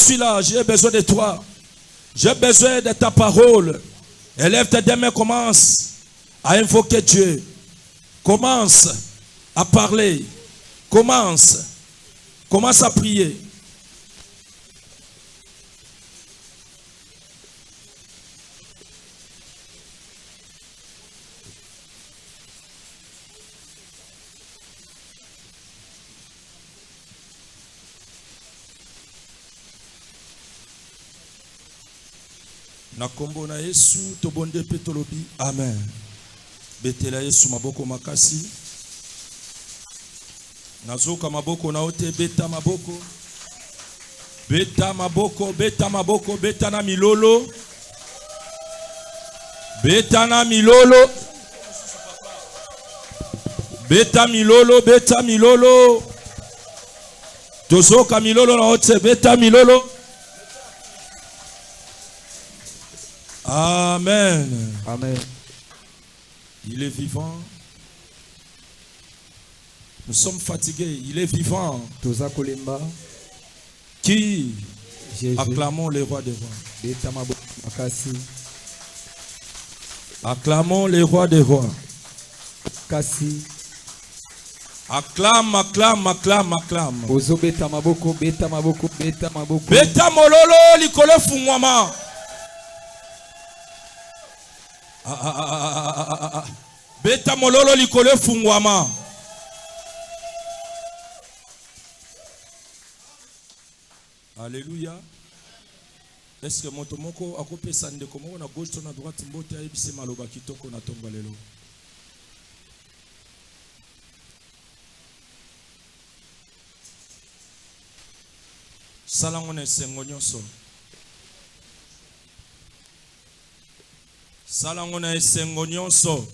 suis là, j'ai besoin de toi. J'ai besoin de ta parole. Élève tes mains, commence à invoquer Dieu. Commence à parler. Commence à prier. Na kombo na Yesu tobonde pe tolobi amen. Betela Yesu maboko makasi. Nazoka maboko na ote beta maboko. Beta maboko, beta maboko, beta na milolo. Beta na milolo. Beta milolo, beta milolo. Tozoka milolo na ote beta milolo. Amen. Amen. Il est vivant. Nous sommes fatigués. Il est vivant. Qui acclamons le roi des rois. Acclamons le roi des rois. Acclame, acclame, acclame, acclame. Beta mololo likolo fungwama. Beta mololo likolo fungwama. Alléluia. Est-ce que motomoko akopesa ndeko moko na gauche to na droite mbote ayebise maloba kitoko na tongo lelo? Salango na esengo nyonso. Salango na esengo nyonso.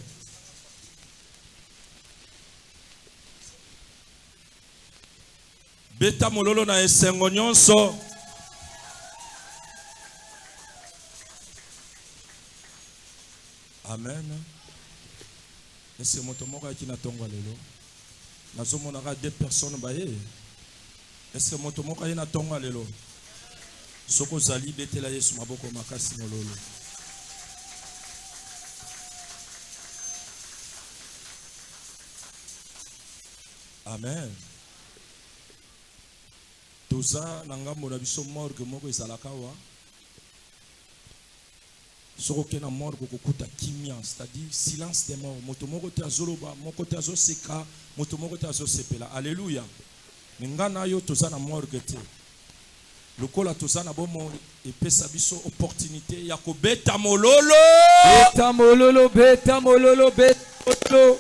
Beta mololo na esengo nyonso. Amen. Est-ce que moto moko ki na tongo lelo? Nazo monaka deux personnes baye. Est-ce que moto moko na tongo lelo? Soko zali betela Yesu maboko makasi mololo. Amen. Toza nangambo na biso morgue moko ezalaka wa. Soko kena morgue kokuta kimia, c'est-à-dire silence des morts. Moto moko te azoloba, moko te azoseka, moto moko te azosepela. Alléluia. Ngana yo toza na morgue te. Lokola toza na bomo epesa biso opportunité ya ko beta mololo. Beta mololo, beta mololo, beta mololo.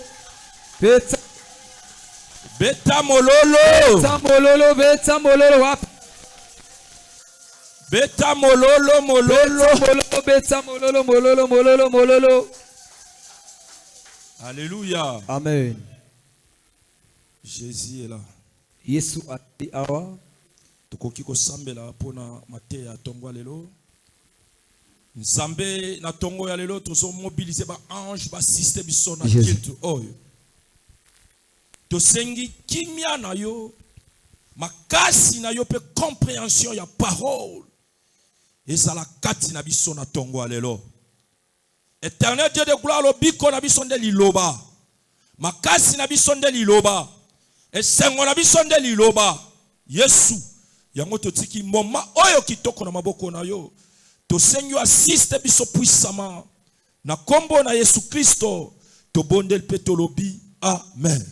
Beta Beta mololo. Beta mololo, beta mololo. Beta mololo, mololo. Beta mololo, mololo, mololo, mololo. Alléluia. Amen. Jésus est là. Yesu ati awa. Tokoki ko sambela pona mate ya tongo lelo. Nzambe na tongo ya lelo tozo mobiliser ba ange ba système biso na kiltu oyo. Tosengi kimia na yo, makasi na yo pe compréhension ya parole. Ezala kati na biso na tongo alelo. Éternel Dieu de gloire lo biko na biso nde liloba. Makasi na biso nde liloba. Esengo na biso nde liloba. Yesu yango totiki moma oyo kitoko na maboko na yo. Tosengi assiste biso puissamment. Na kombo na Yesu Kristo tobondel pe tolobi amen.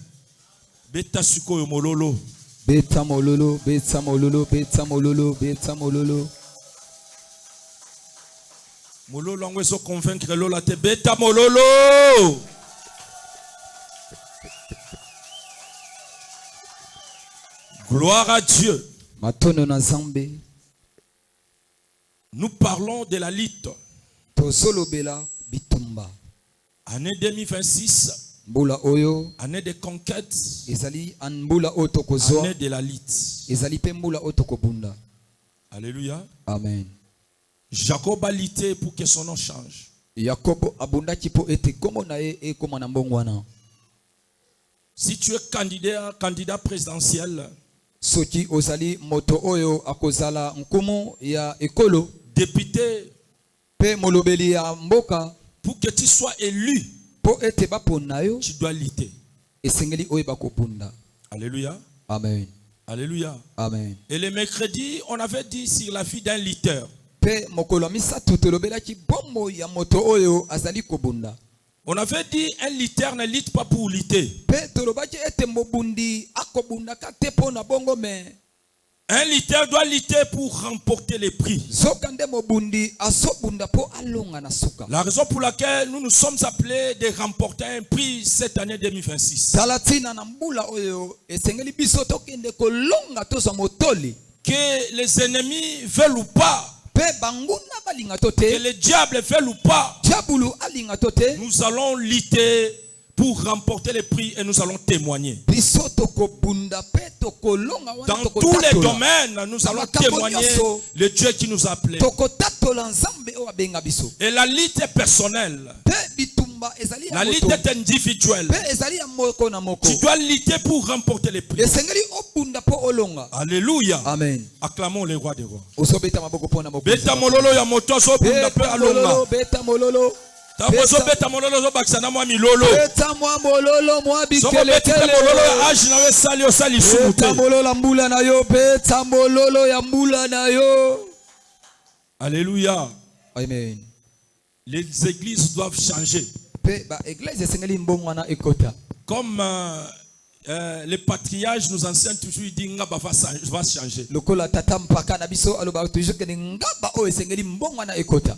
Beta suko yo mololo. Beta mololo, beta mololo, beta mololo, beta mololo. Mololo angwe so convaincre lola te beta mololo. Gloire à Dieu. Matono na Nzambe. Nous parlons de la lutte. Tosolobela bitumba. Année 2026. Mbula oyo. Année de conquête. Ezali mbula otokozwa. Année de la lutte. Ezali pe mbula otokobunda. Alléluia. Amen. Jacob a lutté pour que son nom change. Jacob abundaki po ete komo na ye ekoma na mbongo wana. Si tu es candidat présidentiel, soki ozali moto oyo akozala nkumu ya ekolo député, pe molobeli ya mboka pour que tu sois élu, po ete bapona yo tu dois lutter. esengeli oyo bakobunda. Alléluia. Amen. Alléluia. Amen. Et le mercredi, on avait dit sur la vie d'un lutteur. Pe mokolo ya misato tolobelaki bombo ya moto oyo azali kobunda. On avait dit un lutteur ne lutte pas pour lutter. Pe tolobaki ete mobundi akobunda ka te pona bongo me. Un lutteur doit lutter pour remporter les prix. Zokande mobundi asobunda po alonga na suka. La raison pour laquelle nous nous sommes appelés de remporter un prix cette année 2026. Talatina na mbula oyo esengeli biso tokende kolonga toza motoli. Que les ennemis veulent ou pas, Pe banguna balinga que tote. le diable veuille ou pas, Diabulu alinga tote. nous allons lutter pour remporter les prix et nous allons témoigner. Biso tokobunda pe tokolonga wana Dans tous les tokotatola. domaines, nous allons témoigner le Dieu qui nous a appelés. Tokotatola nzambe oyo abenga biso. Et la lutte est personnelle. Pe bitumba ezali ya La lutte moto. est individuelle. Pe ezali ya moko na moko. Tu dois lutter pour remporter les prix. Esengeli obunda po olonga. Alléluia. Amen. Acclamons le roi des rois. Osobeta maboko pona moko. Beta mololo ya moto so bunda pe Beta alonga. mololo, beta mololo. Tabozo beta mololo zo bakisana mwa milolo. Beta mwa mololo mwa Soko beti te mololo bikelekele. ya âge na we sali o sali sumu te. Beta mololo ya mbula na yo, beta mololo ya mbula na yo. Alléluia. Amen. Les églises doivent changer. Pe ba église esengeli mbongo na ekota. Comme les patriarches nous enseignent toujours, ils disent ngaba va changer. Lokola tata mpaka na biso aloba toujours que ngaba o esengeli mbongo na ekota.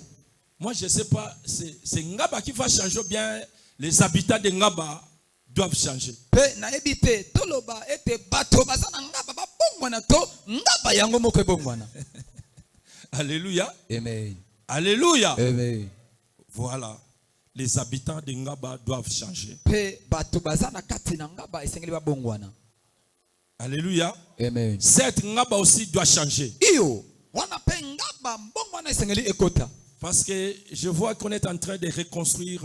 Moi, je ne sais pas, c'est Ngaba qui va changer ou bien les habitants de Ngaba doivent changer. Pe na ebite toloba ete bato bazana ngaba ba bongwana to ngaba yango moko bongwana. Alléluia. Amen. Alléluia. Amen. Voilà. Les habitants de Ngaba doivent changer. Pe bato bazana kati na ngaba esengeli ba bongwana. Alléluia. Amen. Cette Ngaba aussi doit changer. Iyo wana pe ngaba mbongwana esengeli ekota. Parce que je vois qu'on est en train de reconstruire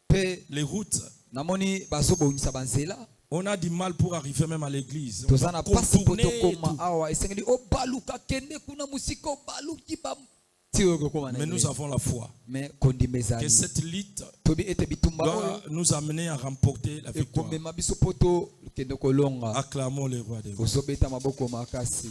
Pe les routes. namoni bazobongisa banzela. On a du mal pour arriver même à l'église. On Tozana va pasi contourner potokoma tout. awa esengeli obaluka kende kuna musika obaluki ba tiyo kokoma na. Mais nous avons la foi mais que kondimezali. cette lutte Tobi ete bitumba doit oyo nous amener à remporter la victoire. ekomema biso poto kende kolonga. Acclamons le roi des rois. Ozobeta maboko makasi.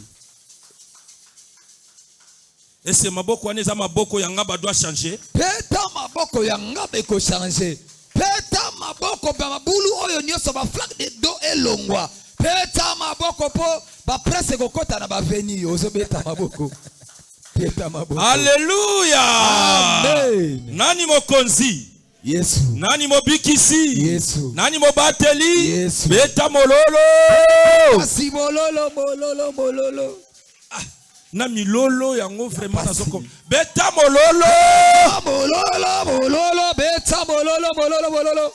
Et c'est maboko aneza maboko ya Ngaba doit changer. Peta maboko ya ngaba eko changer. Peta maboko ba mabulu oyo nyoso ba flag de do elongwa. Peta maboko po ba presse kokota na ba veni ozobeta maboko. Peta maboko. Alléluia. Amen. Nani mokonzi? Yesu. Nani mobikisi? Yesu. Nani mobateli? Yesu. Beta mololo. Asi bololo bololo bololo. Na milolo yango vraiment nazoko. Beta mololo. Bololo bololo beta bololo bololo bololo.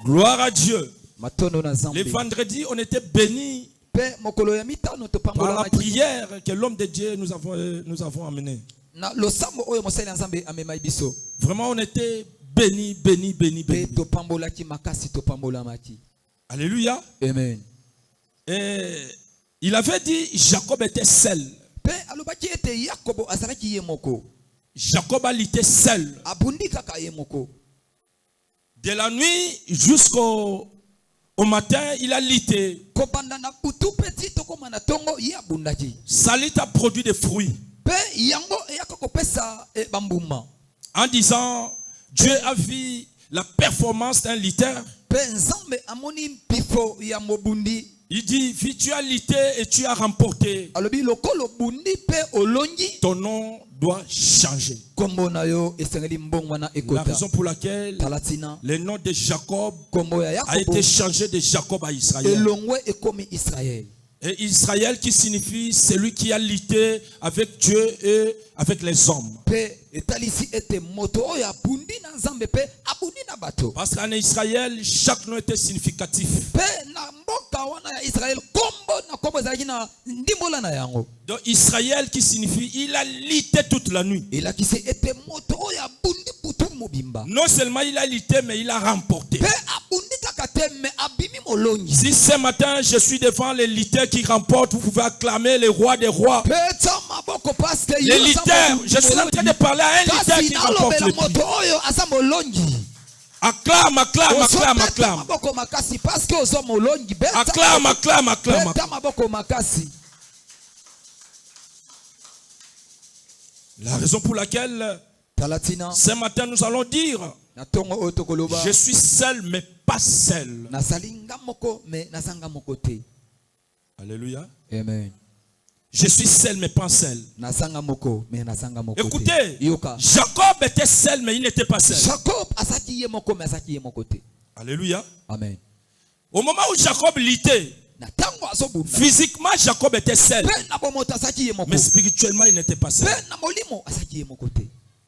Gloire à Dieu. Matono na zambi. Le vendredi, on était bénis Pe mokolo ya mitano to par pambola la prière que l'homme de Dieu nous avons amené. na losambo oyo mosali nzambe amemai biso. Vraiment, on était bénis, bénis, bénis, Pe bénis. to pambola ki makasi to pambola maki. Alléluia. Amen. Et il avait dit Jacob était seul. Pe alobaki ete Yakobo azalaki ye moko. Jacob a lutté seul. Abundi kaka ye moko. De la nuit jusqu'au matin, il a lutté. Kobanda na butu petit to koma na tongo ye abundaki. Salit a produit des fruits. Pe yango yakoko pesa bambuma. En disant, Dieu a vu la performance d'un lutteur. Pe nzambe amoni pifo ya mobundi. Il dit, tu as lutté et tu as remporté. Alobi lokolo bundi pe olongi. Ton nom doit changer. Kombo na yo esengeli mbongwa na La ekota. raison pour laquelle Talatina. le nom de Jacob Kombo ya a Yakobo. été changé de Jacob à Israël. Elongwe ekomi Israël. Et Israël qui signifie celui qui a lutté avec Dieu et avec les hommes. Pe etalisi ete moto oya bundi na nzambe pe abundi na bato. Parce qu'en Israël, chaque nom était significatif. Pe na mboka wana ya Israël kombo na kombo ezalaki na ndimbola na yango. Donc Israël qui signifie il a lutté toute la nuit. Elakisi ete moto oya bundi butu mobimba. Non seulement il a lutté, mais il a remporté. Pe abundi kaka te me abimi molongi. Si ce matin je suis devant les leaders qui remportent, vous pouvez acclamer les rois des rois. Peta maboko parce que Les leaders, je suis en train de parler à un leader qui remporte le prix. moto oyo asa molongi. Acclame, acclame, acclame, acclame. Maboko makasi parce que ozo molongi. Acclame, acclame, acclame. Peta maboko makasi. La raison pour laquelle Talatina. ce matin nous allons dire, Na tongo oyo tokoloba. je suis seul mais pas seul. Nasalinga moko mais nasanga moko te. Alléluia. Amen. Je suis seul mais pas seul. Nasanga moko mais nasanga moko te. Écoutez, Yoka. Jacob était seul mais il n'était pas seul. Jacob asaki ye moko mais asaki ye moko te. Alléluia. Amen. Au moment où Jacob luttait, Na tango azobunda. physiquement Jacob était seul. Pe na bomoto asaki ye moko. Mais spirituellement il n'était pas seul. Pe na molimo asaki ye moko te.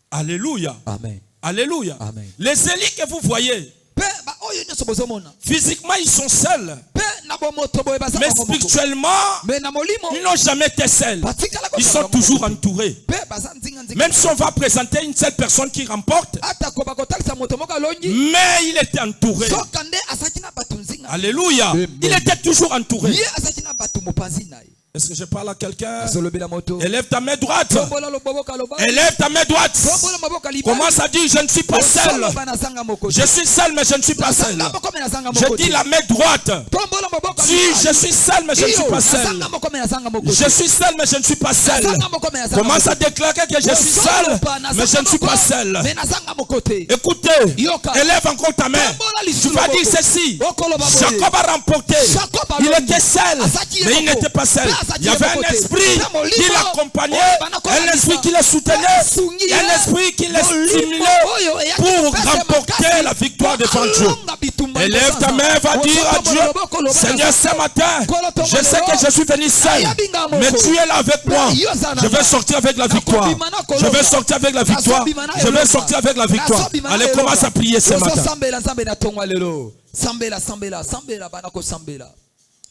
Alléluia. Amen. Alléluia. Amen. Les élites que vous voyez, Pe ba oyo nyonso bozomona. physiquement ils sont seuls. Pe na bomoto boye baza Mais moko. spirituellement, Mais na molimo. ils n'ont jamais été seuls. Batikala Ils sont toujours entourés. Pe baza nzinga nzinga. Même si on va présenter une seule personne qui remporte, Ata ko bakotalisa moto moko alongi. mais il était entouré. Sokande asaki na batu nzinga. Alléluia. Amen. Il était toujours entouré. Ye asaki na batu mopanzi na ye. Est-ce que je parle à quelqu'un? Asolobela moto. Élève ta main droite. Tombola lobobo kaloba. Élève ta main droite. Tombola maboka libali. Commence à dire, je ne suis pas seul. Je suis seul, mais je ne suis pas seul. Je dis la main droite. Dis, je suis seul, mais je ne suis pas seul. Je suis seul, mais je ne suis pas seul. Commence à déclarer que je suis seul, mais je ne suis pas seul. Écoutez, élève encore ta main. Tu vas dire ceci. Jacob a remporté. Il était seul, mais il n'était pas seul. Il y avait un esprit qui l'accompagnait, un esprit qui le soutenait, un esprit qui le stimulait pour remporter la victoire devant Dieu. Élève ta main, va dire à Dieu, Seigneur, ce matin, je sais que je suis venu seul, mais tu es là avec moi. Je vais sortir avec la victoire. Je vais sortir avec la victoire. Je vais sortir avec la victoire. Allez, commence à prier ce matin.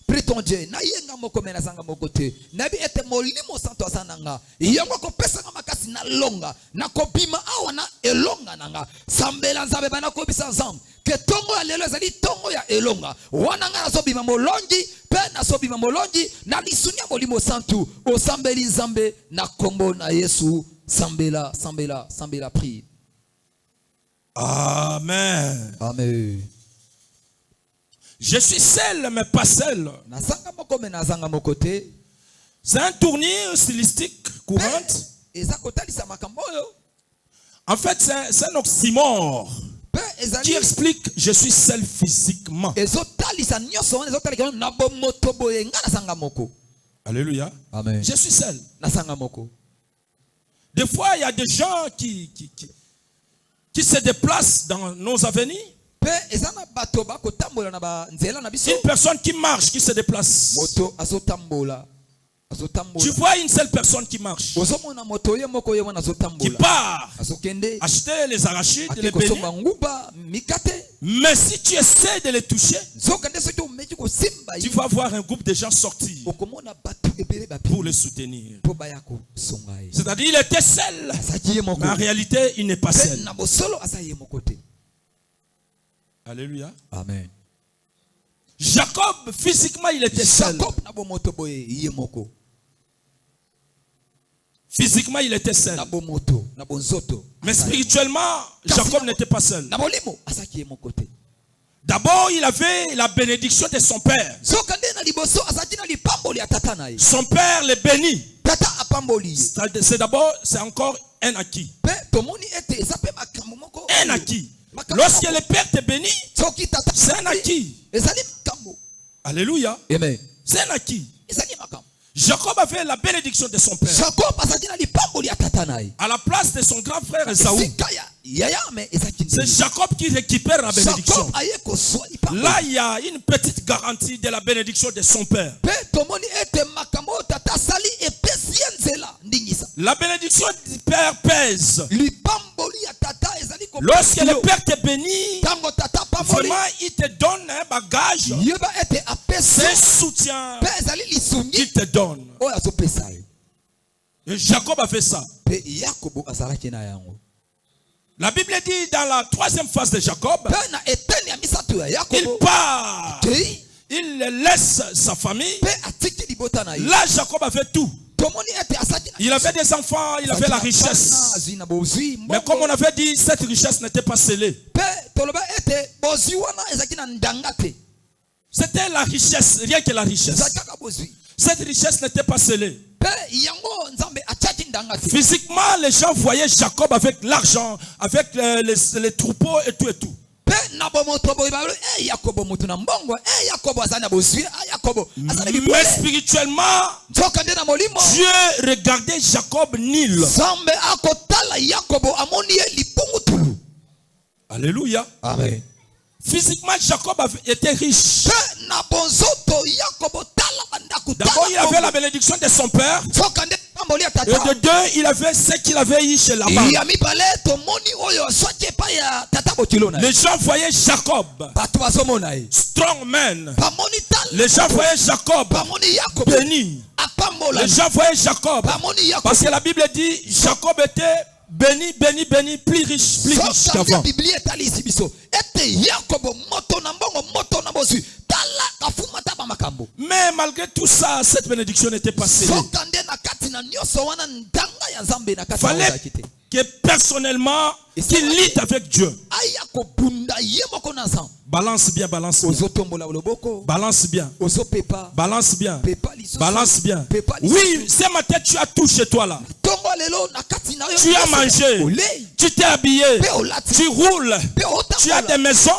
Prie ton Dieu. Na yenga moko mena sanga moko te. Nabi ete molimo santo asananga. Yongo ko pesa nga makasi na longa. Na ko bima awa na elonga nanga. Sambela nzabe bana ko bisa nzam. Ke tongo ya lelo ezali tongo ya elonga. Wana nga so bima molongi, pe na so bima molongi na lisunya molimo santo. O sambeli nzambe na kombo na Yesu. Sambela, sambela, sambela prie. Amen. Amen. Je suis seul, mais pas seul. C'est un tournure stylistique courante. En fait, c'est un oxymore qui explique je suis seul physiquement. Alléluia. Amen. Je suis seul. Des fois, il y a des gens qui se déplacent dans nos avenirs. Une personne qui marche, qui se déplace. Tu vois une seule personne qui marche, qui part acheter les arachides, les beignets. Mais si tu essaies de les toucher, tu vas voir un groupe de gens sortir pour les soutenir. C'est-à-dire il était seul, mais en réalité il n'est pas seul. Alléluia. Amen. Jacob, physiquement, il était seul. Physiquement, il était seul. Mais spirituellement, Jacob n'était pas seul. D'abord, il avait la bénédiction de son père. Son père le bénit. C'est encore un acquis. Un acquis. Lorsque le père te bénit, c'est un acquis. Alléluia. Amen. C'est un acquis. Jacob avait la bénédiction de son père. À la place de son grand frère Esaü, c'est Jacob qui récupère la bénédiction. Là, il y a une petite garantie de la bénédiction de son père. La bénédiction du père pèse. Lorsque le père te bénit, vraiment il te donne un bagage, c'est un soutien qu'il te donne. Et Jacob a fait ça. La Bible dit dans la troisième phase de Jacob, il part il laisse sa famille. pe atiki libota na ye. Là, Jacob avait tout. Tomoni ete asaki na Il avait des enfants, il avait la richesse. azwi na bozwi Mais comme on avait dit, cette richesse n'était pas scellée. pe toloba ete bozwi wana ezaki na ndanga te. C'était la richesse, rien que la richesse. ezaki kaka bozwi Cette richesse n'était pas scellée. pe yango nzambe atiaki ndanga te. Physiquement, les gens voyaient Jacob avec l'argent, avec les troupeaux et tout et tout. pe na bomoto boye ba yakobo mutu na mbongo yakobo azali na bozwi yakobo azali Mais bibole. spirituellement, nzoka nde na molimo Dieu regardait Jacob nul. nzambe akotala yakobo amoni ye lipungutulu. Alléluia. Amen. Physiquement, Jacob était riche. pe na bonzoto yakobo tala bandako D'abord, il avait la bénédiction de son père. nzoka nde pamboli ya Et de tata. deux, il avait ce qu'il avait eu chez Laban. ya mibale tomoni oyo azwaki epai ya tata botilo na ye. Les gens voyaient Jacob, bato bazomona ye strong man. bamoni tala. Les gens voyaient Jacob, bamoni yakobo béni. apambola. Les gens voyaient Jacob. bamoni yakobo. Parce que la Bible dit, Jacob était béni, béni, béni, plus riche soka qu'avant. biblia etalisi biso ete yakobo moto na mbongo moto na bozwi tala kafumata bamakambo. Mais malgré tout ça, cette bénédiction n'était pas scellée. soka nde na kati na nyonso wana ndanga ya nzambe na kati na Fallait ozaki te. que personnellement, qu'il lutte avec Dieu. aya kobunda ye moko na nzambe. Balance bien, balance bien. ozotombola loboko Balance bien. ozopepa Balance bien. pepa lisusu. Balance bien. pepa lisusu. Oui, ce matin, tu as tout chez toi là. tongo lelo na kati na yo Tu as nyonso. mangé. olei Tu t'es habillé. pe olati Tu roules. pe otambola. Tu as des maisons.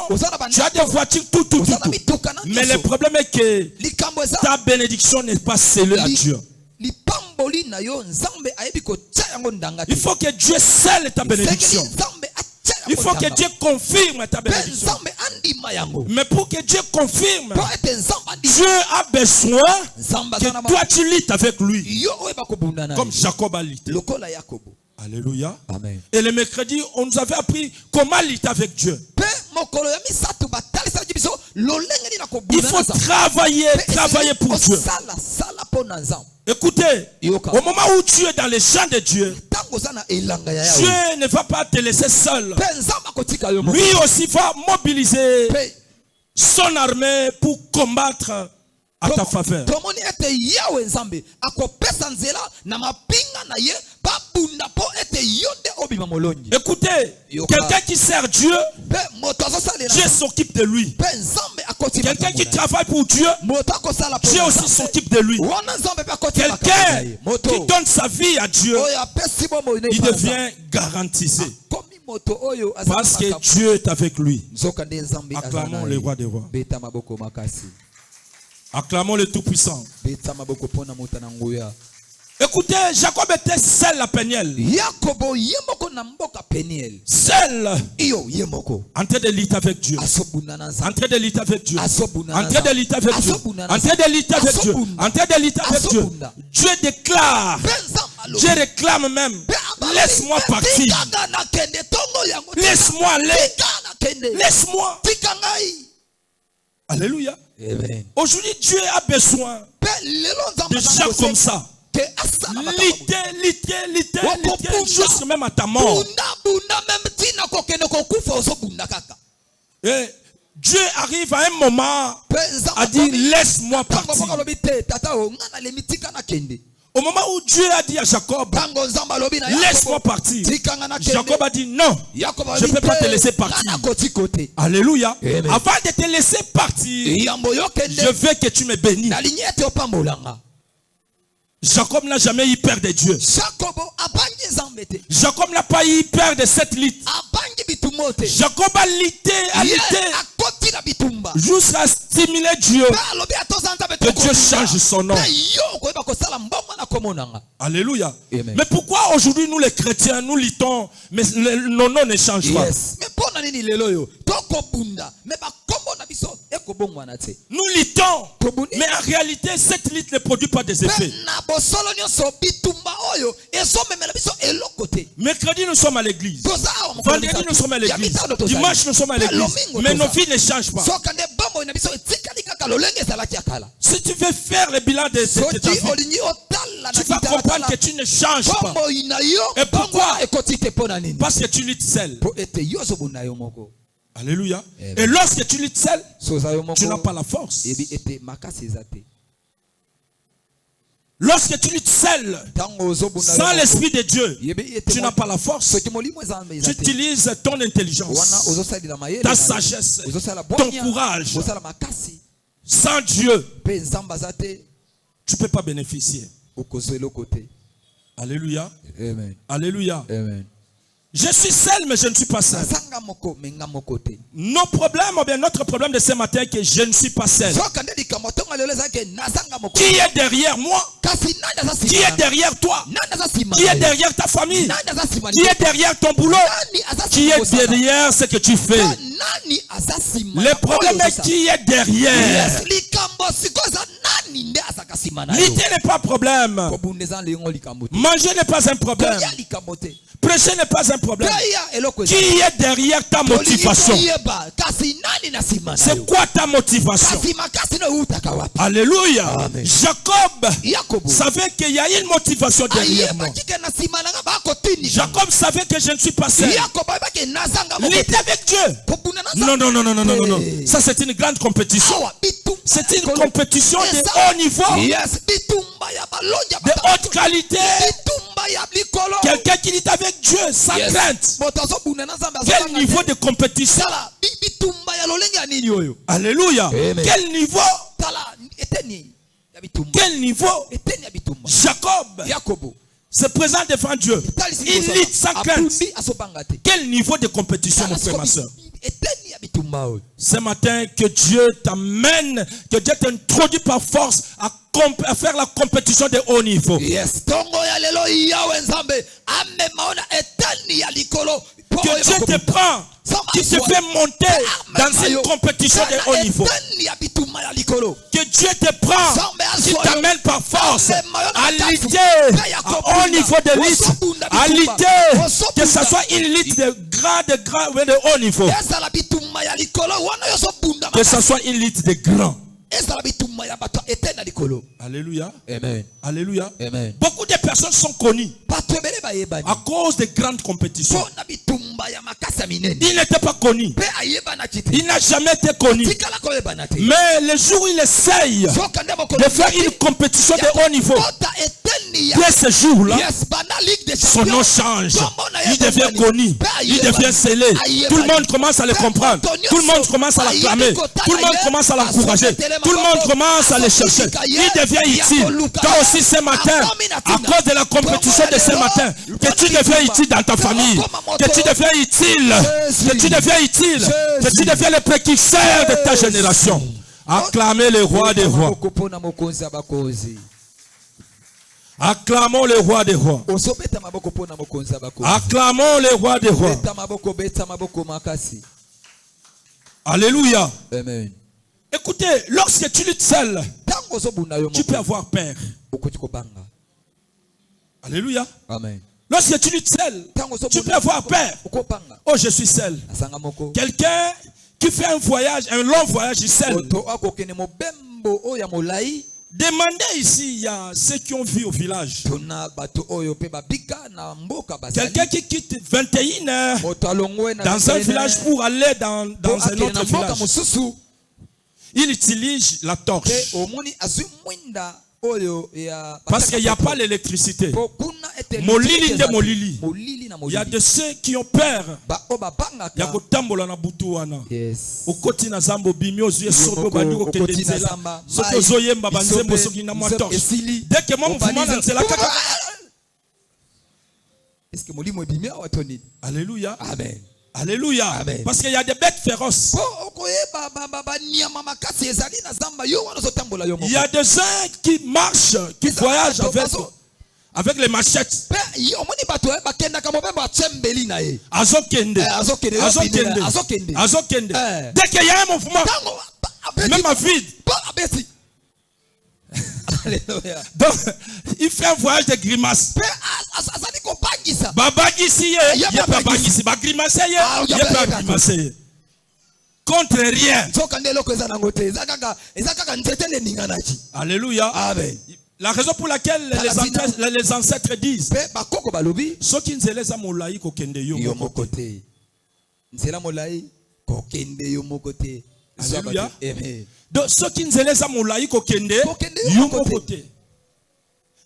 Tu as des voitures, tout, tout, tout, ozana tout. mituka na Mais le nyonso. problème est que likambo eza ta bénédiction n'est pas scellée à Dieu. lipamboli na yo nzambe ayebi kotia yango ndanga te. Il faut que Dieu scelle ta bénédiction. Sengeli nzambe atia yango Il faut que ndanga. Dieu confirme ta pe bénédiction. nzambe andima yango. Mais pour que Dieu confirme, po ete nzambe andima. Dieu a besoin nzambe que aza na toi tu luttes avec lui. yo oyeba kobunda na Comme ye. Jacob a lutté. lokola yakobo. Alléluia. amen. Et le mercredi, on nous avait appris comment lutter avec Dieu. pe mokolo ya misato batalisaki biso lolenge nini na Il kobunda faut na nzambe. travailler pour Dieu. sala mpo na nzambe. Écoutez, Yoka. au moment où tu es dans les champs de Dieu, ntango oza na elanga ya yawe. Dieu ne va pas te laisser seul. pe nzambe akotika yo moko. Lui aussi va mobiliser pe son armée pour combattre à ta faveur. tomoni ete yawe nzambe akopesa nzela na mapinga na ye babunda mpo ete yo nde obima molongi. Écoutez, Yoka. quelqu'un qui sert Dieu, pe moto azosalela Dieu s'occupe de lui. pe nzambe akoti Quelqu'un makambo qui na ye. travaille pour Dieu, moto akosala mpo Dieu na aussi Nzambe. s'occupe de lui. wana nzambe mpe akoti makambo na Quelqu'un ye. qui moto donne sa vie à Dieu, oyo apesi bomoi na il epai na devient garantisé. Nzambe. komi moto oyo aza na Parce que makambo. Dieu est avec lui. nzoka nde nzambe aza Acclamons na le ye. roi des rois. beta maboko makasi Acclamons le Tout-Puissant. beta maboko mpo na moto na nguya. Écoutez, Jacob était seul à Peniel. yakobo ye moko na mboka peniel. Seul, iyo ye moko en train de lutter avec Dieu. azobunda na En nzambe. train de lutter avec Dieu. azobunda En na train de nzambe. lutter avec Dieu. Azobunda na En train de lutter avec Dieu. Azobunda. En train de lutter avec Dieu. Azobunda. Dieu déclare. Pe nzambe alobi. Dieu réclame même. Pe abalobi. Laisse-moi Pe partir. tikanga na kende tongo yango. Laisse-moi aller. Tika na kende. Laisse-moi. tika ngai. Alléluia. Amen. Aujourd'hui, Dieu a besoin Pe lelo nzambe de aza na gens kosenga comme ça. ke asala makambo. Lutter, jusqu'à même à ta mort. bunda même tina kokende kokufa ozobunda kaka. Et Dieu arrive à un moment Pe nzambe à dire alobi, laisse-moi tango moko partir. alobi te tata o nga nalemi tika na kende. Au moment où Dieu a dit à Jacob, Tango nzambe alobi na laisse-moi partir, tikanga na kende. Jacob a dit non, Yakobo je ne alobi peux pas te te, laisser partir. nga nakoti kote. Alléluia. Amen. Avant de te laisser partir, Yambo yo je kende. veux que tu me bénisses. Nalingi ete opambolanga. Jacob n'a jamais eu peur de Dieu. Jakobo abangi nzambe te. Jacob n'a pas eu peur de cette lutte. Abangi bitumba te. Jacob a lutté, Ye lutté akoti na bitumba. jusqu'à stimuler Dieu. Pe alobi atoza nzambe Que Dieu change son nom. Pe yo koyeba kosala mbongo na kombo nanga. Alléluia. Amen. Mais pourquoi aujourd'hui nous les chrétiens, nous luttons, mais nos noms ne changent pas. Yes. Mais pona nini lelo yo? Toko bunda. Mais ba kombo na biso ekobongwana te. Nous luttons, Tobuni. mais en réalité, cette lutte ne produit pas des effets. Pe na bosolo nyonso bitumba oyo ezomemela biso eloko te. Mercredi, nous sommes à l'église. Toza awa mokolo Vendredi, misatu. nous sommes à Ya l'église. mitano tozali. Dimanche, nous sommes à Pe l'église. lomingo Mais nos toza. vies ne changent pas. Soka nde bombo na biso etikali kaka lolenge ezalaki ya kala. Si tu veux faire le bilan de ta Soki vie, olingi otala tu na vas comprendre que tu ne changes pas. bombo ina yo Et pourquoi? bongo ekoti te mpo na nini? Parce que tu luttes seul. Po ete yo ozobunda yo moko. Alléluia. Amen. Et lorsque tu luttes seul, soza yo tu n'as moko pas la force. yebi ete makasi eza te. Lorsque tu luttes seul, Ntango ozobunda yo sans moko, l'Esprit de Dieu, yebi ete tu n'as pas la force. soki molimo eza Tu eza te. utilises ton Wana intelligence, ozosalila mayele ta na yo, sagesse, ozosala ton bonya, courage. ozosala makasi Sans Dieu, mpe nzambe aza te, tu ne peux pas bénéficier. okozwa eloko te. Alléluia. Amen. Alléluia. Amen. Je suis seul, mais je ne suis pas seul. Nazanga moko me nga moko te. Nos problèmes, ou bien notre problème de ce matin, est que je ne suis pas seul. Soka nde likambo ntongo lelo ezalaki nazanga moko. Qui est derrière moi? Kasi nani aza Qui nsima? est derrière toi? Nani aza nsima? Qui est derrière ta famille? Nani aza nsima? Qui est derrière ton boulot? Nani aza Qui nsima est kosala? derrière ce que tu fais? Nani aza nsima? Le problème est qui est derrière. Yes, likambo sikoyo eza nani nde azaka nsima na yo? L'idée n'est pas problème. Kobunda eza leongo likambo te. Manger n'est pas un problème. Kolia likambo te. Prêcher n'est pas un problème. Kolia eloko Qui eza. est derrière ta motivation? Koyeba, kasi nani na nsima na C'est yo? quoi ta motivation? Kasi makasi no utaka wapi? Alléluia. Amen. Jacob Yakobo savait qu'il y a une motivation derrière moi. ayebaki ke na nsima nanga bakotindi. Jacob savait que je ne suis pas seul. Yakobo ayebaki nazanga moko Il était te. avec Dieu. Kobunda na Non, non, non, non, non, non, non, non. Hey. Ça, c'est une grande compétition. Awa, bitumba C'est ya une kolo. compétition de Eza- haut niveau, Yes, bitumba ya balonja de haute qualité. bitumba ya likolo. Quelqu'un qui est avec Dieu, sans Yes. crainte. Moto azobunda na Nzambe Quel azobanga niveau te. de compétition? Tala, bitumba ya lolenge ya nini oyo? Alléluia. Amen. Quel niveau? Tala, eteni ya bitumba. Quel niveau? Eteni ya bitumba. Jacob Yakobo se présente devant Dieu. Il lutte sans crainte. apundi azobanga te. Quel niveau de compétition, mon Tala, frère, ma sikoyo soeur? eteni ya bitumba oyo. Ce matin, que Dieu t'amène, que Dieu t'introduit par force à faire la compétition de haut niveau. Yes, tongo ya lelo yawe Nzambe amemaona eteni ya likolo. Que Dieu te prend, qui te fait monter dans une compétition de haut niveau. Eteni ya bitumba ya likolo. Que Dieu te prend, qui t'amène par force à lutter à haut niveau de lutte, à lutter, que ce soit une lutte de haut niveau, Ezala bitumba ya likolo wana yo zobunda. que ce soit une lutte de grand. Ezala bitumba ya bato eteni ya likolo. Alléluia. Amen. Alléluia. Amen. Beaucoup de personnes sont connues Bato ebele bayebani. à cause de grandes compétitions. Pona bitumba ya makasa minene. Il n'était pas connu. Pe ayebana chite. Il n'a jamais été connu. Tikala koyebana te. Mais le jour où il essaye Soka nde moko de faire une compétition de haut niveau, Kota eteni ya. dès ce jour-là, Yes, bana Ligue des son Champions. nom change. Il devient connu. Il devient scellé. Tout le monde commence à le comprendre. Tout le monde commence à l'acclamer. Tout le monde commence à l'encourager. Tout le monde commence à le chercher. Il devient utile. Toi aussi ce matin, à cause de la compétition de ce matin, que tu deviens utile dans ta famille. Que tu deviens utile. Que tu deviens utile. Que tu deviens le précurseur de ta génération. Acclamez le roi des rois. Pona mokonzi ya bakonzi. Acclamons le roi des rois. Osobeta maboko pona mokonzi ya bakonzi. Acclamons le roi des rois. Beta maboko makasi. Alléluia. Amen. Écoutez, lorsque tu luttes seul, Tango ozobunda yo tu peux moko. avoir peur. Okoti kobanga. Alléluia. Amen. Lorsque tu luttes seul, Tango tu peux avoir peur. Okopanga. Oh, je suis seul. Asanga moko. Quelqu'un qui fait un voyage, un long voyage seul. Oto akokene mobembo oya molai. Demandez ici, il y a ceux qui ont vu au village. Tona bato oyo pe babika na mboka basali. Quelqu'un qui quitte 21 heures Moto alongwe na dans un village pour aller dans un autre mboka village. mususu. Il utilise la torche. Pe omoni azwi mwinda oyo ya. Parce qu'il n'y a pas l'électricité. Pokuna ete. Molili nde molili. Molili na Il y a molili. de ceux qui ont peur. Ba oba banga Ya ka. kotambola na butu wana. Yes. Okoti na zambo bimi ozuye sobo banduko kende nzela. Soki ozoyemba banzembo soki na mwa torche. Dès que moi mouvement na nzela kaka. Est-ce que molimo ebimi awa toni? Alléluia. Amen. Alléluia. Amen. Parce qu'il y a des bêtes féroces. Po okoyeba ba nyama makasi ezali na zamba yo wana zotambola yo moko. Il y a des gens qui marchent, qui voyagent avec les machettes. Pe omoni bato bakenda ka mobembo atsembeli na ye. Azokende. Azokende. Azokende. Azokende. Azokende. Dès qu'il y a un mouvement, même à vide. Abeti. Alléluia. Donc, il fait un voyage de grimaces. Pe azali ko bangisa. Babagisi ye, il peut bagisi. Bagrimace ye, il peut grimacer. Contre rien. Zokande loko eza nango te. Ezakaka nzete ne ninganachi. Alléluia. Amen. La raison pour laquelle les ancêtres disent Pe bakoko balobi soki nzela eza molai kokende yo yo moko te. Nzela molai kokende yo moko te. Alléluia. Amen. Donc ceux qui nous élèvent à Moulaï kokende yo côté.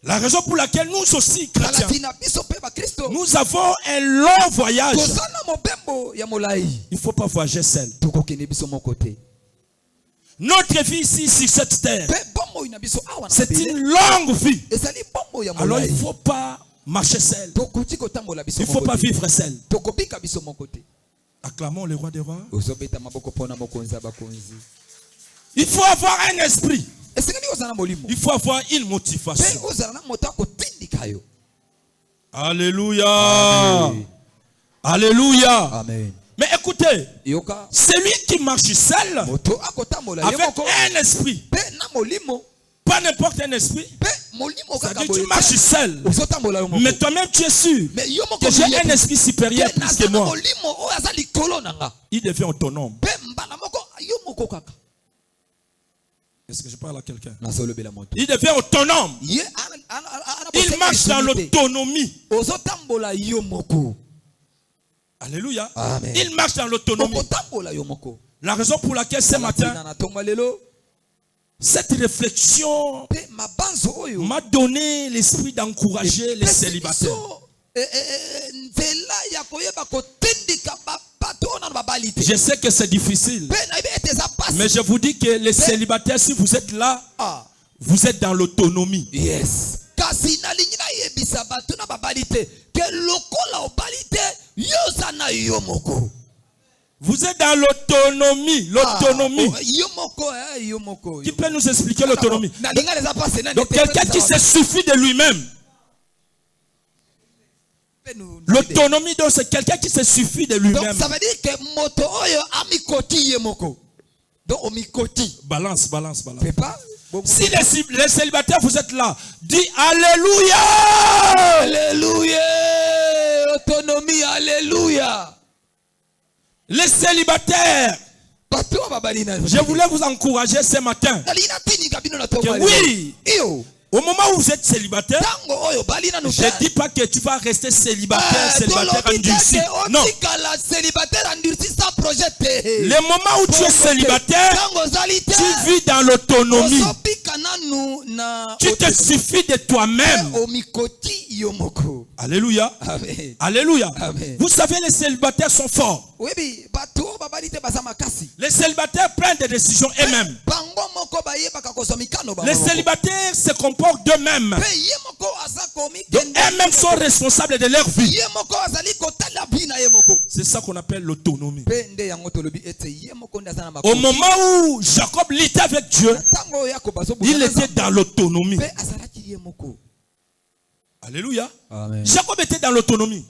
La raison pour laquelle nous aussi chrétiens, nous avons un long voyage. Il ne faut pas voyager seul. Notre vie ici sur cette terre, c'est une longue vie. Alors il ne faut pas marcher seul. Il ne faut pas vivre seul. Acclamons le roi des rois. Il faut avoir un esprit. Il faut avoir une motivation. Alléluia. Amen. Alléluia. Amen. Mais écoutez, celui qui marche seul avec un esprit, pas n'importe un esprit, c'est-à-dire tu marches seul, mais toi-même tu es sûr que j'ai un esprit supérieur plus que moi. Il devient autonome. Est-ce que je parle à quelqu'un? Il devient autonome. Il marche dans l'autonomie. Alléluia. Amen. Il marche dans l'autonomie. La raison pour laquelle ce matin, cette réflexion m'a donné l'esprit d'encourager les célibataires. Je sais que c'est difficile, mais je vous dis que les célibataires, si vous êtes là, vous êtes dans l'autonomie. Yes. Vous êtes dans l'autonomie. L'autonomie. Qui peut nous expliquer l'autonomie? Donc quelqu'un qui se suffit de lui-même. L'autonomie, donc c'est quelqu'un qui se suffit de lui-même. Donc ça veut dire que moto oyo amikoti yemoko. Donc omikoti. Balance. Fais pas. Si les célibataires, vous êtes là, dis Alléluia. Alléluia. Autonomie, Alléluia. Les célibataires, je voulais vous encourager ce matin. Que oui, au moment où vous êtes célibataire, je ne dis pas que tu vas rester célibataire endurci. Non. Le moment où tu es célibataire, tu vis dans l'autonomie. Tu te suffis de toi-même. Alléluia. Amen. Alléluia. Amen. Vous savez, les célibataires sont forts. Les célibataires prennent des décisions eux-mêmes. Les célibataires se comportent d'eux-mêmes. Donc eux-mêmes sont responsables de leur vie. C'est ça qu'on appelle l'autonomie. Au moment où Jacob luttait avec Dieu, il était dans l'autonomie. Alléluia. Amen. Jacob était dans l'autonomie.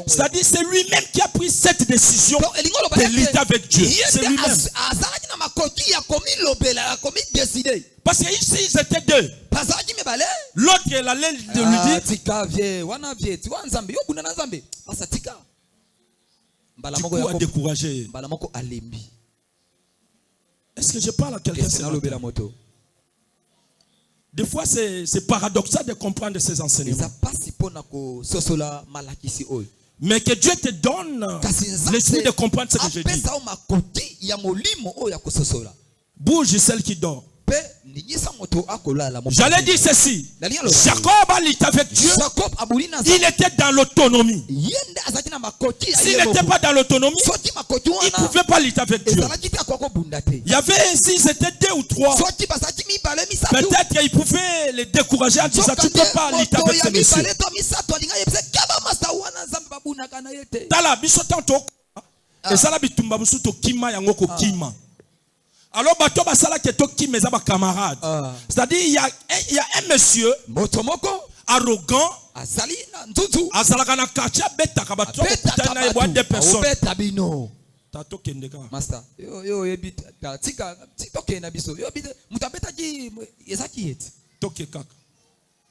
C'est-à-dire c'est lui-même qui a pris cette décision de lutter avec Dieu. C'est lui-même. Parce qu'ici ils étaient deux. L'autre il allait de lui dire, du coup a découragé. Est-ce que je parle à quelqu'un? Des fois, c'est paradoxal de comprendre ces enseignements. Mais que Dieu te donne l'esprit de comprendre ce que je dis. Bouge celle qui dort. J'allais dire ceci. Jacob a lutté avec Dieu. Il était dans l'autonomie. S'il n'était pas dans l'autonomie, il ne pouvait pas lutter avec Dieu. Il y avait, s'ils étaient deux ou trois, peut-être qu'il pouvait les décourager en disant tu ne peux pas lutter avec ces messieurs. Tala, bisotanto, et ça la bitumba musuto kima yangoko kima. Alors, bato basala keto kima za ba camarade. C'est-à-dire il y a un monsieur arrogant. Azalaka na quartier betaka bato kutana na deux personnes. Tato kendeka. Master. Yo ebita tika tokena biso. Yo bita mutabeta ki ezaki yet. Tokeka.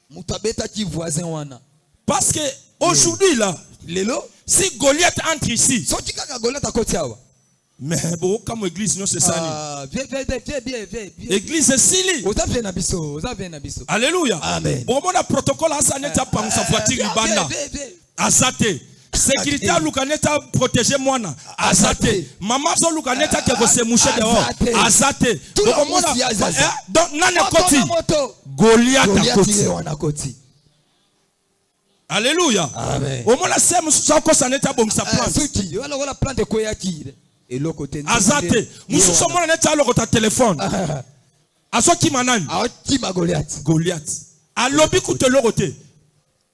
Mutabeta ki voisin wana. Parce que aujourd'hui là, lelo si Goliath entre ici, soki kaka Goliath akoti awa. mais bon comme église non c'est ça ni. Viens. Église c'est sili. Oza vena biso. Alléluia. Amen. Bon mon protocole ça n'est pas pour sa voiture ibanda. Azate. sécurité aluka neta protéger mwana azate maman zo luka neta ke ko se moucher dehors azate donc nane koti Goliath koti. Alléluia. Amen. Au moins la sème ça ko ça neta bom sa plante. Suki wala wala plante ko yakire. Et lokote. Azate. Musu so mona neta lo ko ta téléphone. Aso ki manani. Ki ma Goliath. Goliath. Alobi ku te lokote.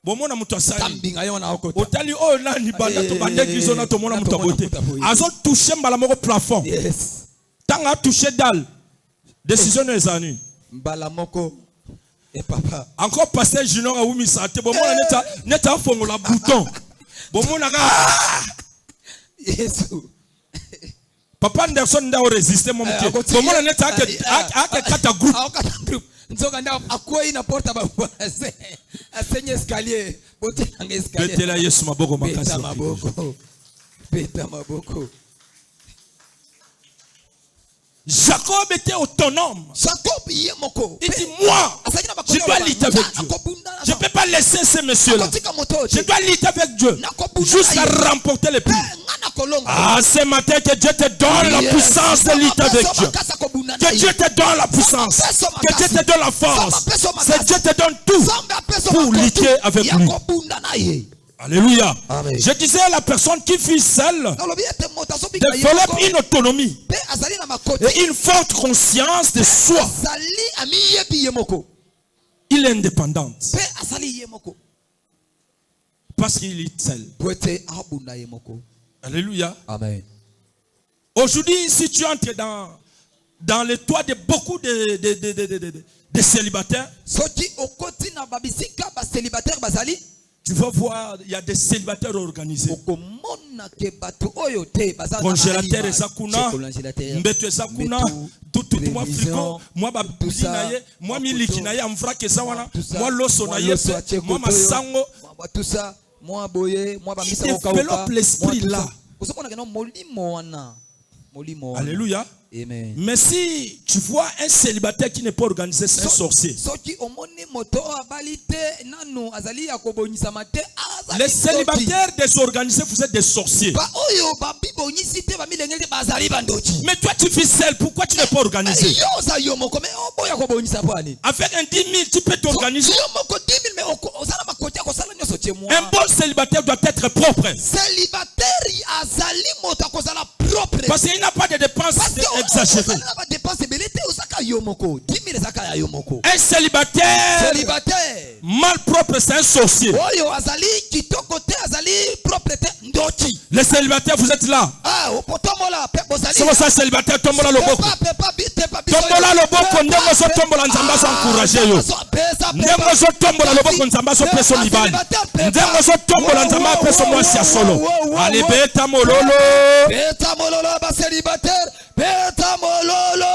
Bon mona muto asali. Tambinga yona okota. Otali o nani banda to bande kizona to mona muto bote. Azo toucher mbala moko plafond. Yes. Tanga toucher dalle. Décision ezani. Mbala moko. Et papa. Encore pasteur Junior a oumi santé. Bon, moi, neta fongo la bouton. Bon, moi, Yesu. Papa Anderson n'a pas résisté, mon petit. Bon, moi, neta a kata groupe. Nzoka nda akoyi na porta ba asenye escalier. Bote anga escalier. Bete la Yesu maboko makasi. Beta maboko. Beta maboko. Jacob était autonome. Il dit moi, je dois lutter avec Dieu. Je ne peux pas laisser ces messieurs-là. Je dois lutter avec Dieu jusqu'à remporter les prix. Ah, ce matin que Dieu te donne la puissance de lutter avec Dieu. Que Dieu te donne la puissance. Que Dieu te donne la force. Que Dieu te donne tout pour lutter avec lui. Alléluia. Amen. Je disais à la personne qui vit seule, développe une autonomie et une forte conscience de soi. Il est indépendant parce qu'il est seul. Alléluia. Amen. Aujourd'hui, si tu entres dans le toit de beaucoup de célibataires, tu vas voir, il y a des célibataires organisés. Congélateur ezakuna, mbeto ezakuna, tout moi frigo, moi babuli naye, moi miliki naye amvra kezawana, moi loso naye, moi masango. Tout ça, moi boye, moi ba misa ko développe l'esprit là. Alléluia. Amen. Mais si tu vois un célibataire qui n'est pas organisé, c'est un sorcier. Les célibataires désorganisés, vous êtes des sorciers. Mais toi tu vis seul, pourquoi tu n'es pas organisé? Avec un 10 000, tu peux t'organiser. Un bon célibataire doit être propre. Parce qu'il n'a pas de dépenses exagérées. Un célibataire mal propre, c'est un sorcier. Les célibataires, vous êtes là. C'est pour ça célibataire, tombola loboko. Tombola loboko, ndemo so tombola nzamba so encourager yo. Ndemo so tombola loboko nzamba so peso libali. Ndemo so tombola nzamba peso mwasi ya solo. Allez, beta mololo. Beta mololo ba célibataire. Beta mololo.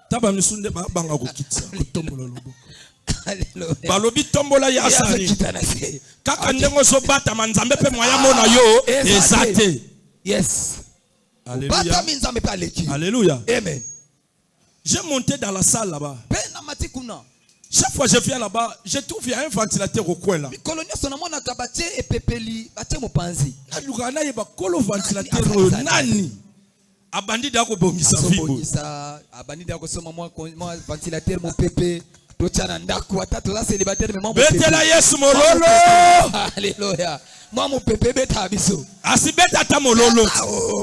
Taba misunde ba banga kokitsa. Tombola loboko. Balobi tombola ya sani. Kaka ndemo so bata manzambe pe moya mona yo ezate. Yes. Alléluia. Alléluia. Amen. J'ai monté dans la salle là-bas. Chaque fois que je viens là-bas, je trouve qu'il y a un ventilateur au coin là. Nani abandi dako bongisa vibo. Ventilateur mon pépé. Betela Yesu mololo. Alléluia. Moi mon pépé beta biso. Asi beta ta mololo.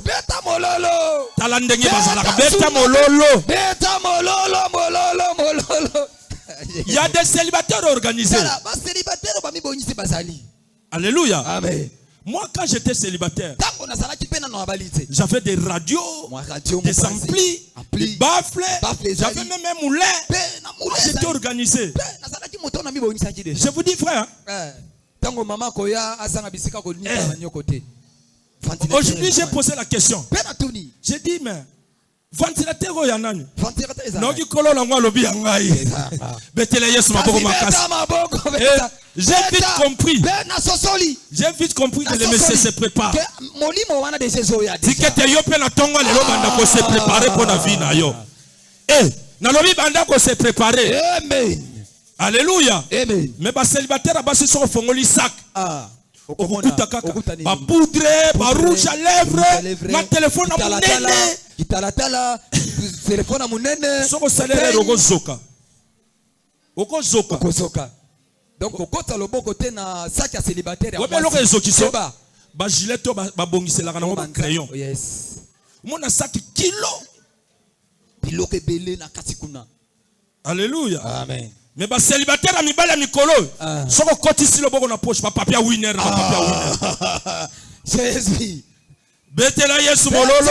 Beta mololo. Talandenge bazalaka beta mololo. Beta mololo mololo. Il y a des célibataires organisés. Alléluia. Amen. Moi, quand j'étais célibataire, j'avais des radios, des amplis, des baffles, j'avais même un moulin. J'étais organisé. Je vous dis, frère, aujourd'hui j'ai posé la question. J'ai dit, mais ventilateur il y en a. J'ai vite compris. J'ai vite compris que le monsieur se prépare. Si que yo pe na tongo lelo banda ko se préparer pour la vie na yo. Eh, na lobi banda ko se préparer. Amen. Alléluia. Amen. Mais ba célibataire basi so fongoli sac. Ah. Okuta kaka. Ba poudre, ba rouge à lèvres, ma téléphone à munene. Kitalatala, téléphone à munene. Soko salaire oko zoka. Oko zoka. Oko zoka. Donc okota loboko te na sac ya célibataire. Ouais, mais loko ezokiso. Ba gilet to ba bongisela kana ba crayon. Yes. Mona sac kilo. Biloko belé na katikuna. Alléluia. Amen. Mais ba célibataire mi bala mikolo. Soko kotisi loboko na poche ba papier winner na papier winner. Jésus. Betela Yesu mololo.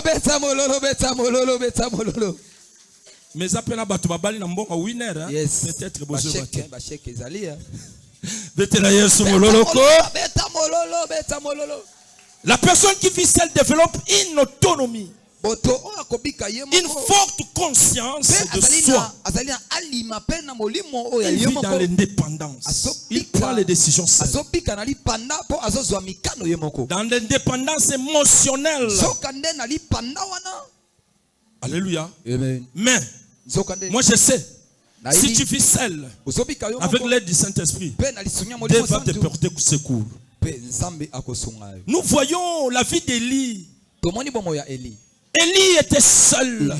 Beta mololo, beta mololo, beta mololo. Mais appena batu babali na mbonga winner. Yes. Peut-être besoin de ba chèque ezali. Betela Yesu mololo ko. Beta mololo, beta mololo. La personne qui vit seule développe une autonomie. Une forte conscience de soi. Il vit dans l'indépendance. Il prend les décisions seul. Dans l'indépendance émotionnelle. Alléluia. Mais, moi je sais, si tu vis seul, avec l'aide du Saint-Esprit, Dieu va te porter secours. Nous voyons la vie d'Élie. Élie était seul.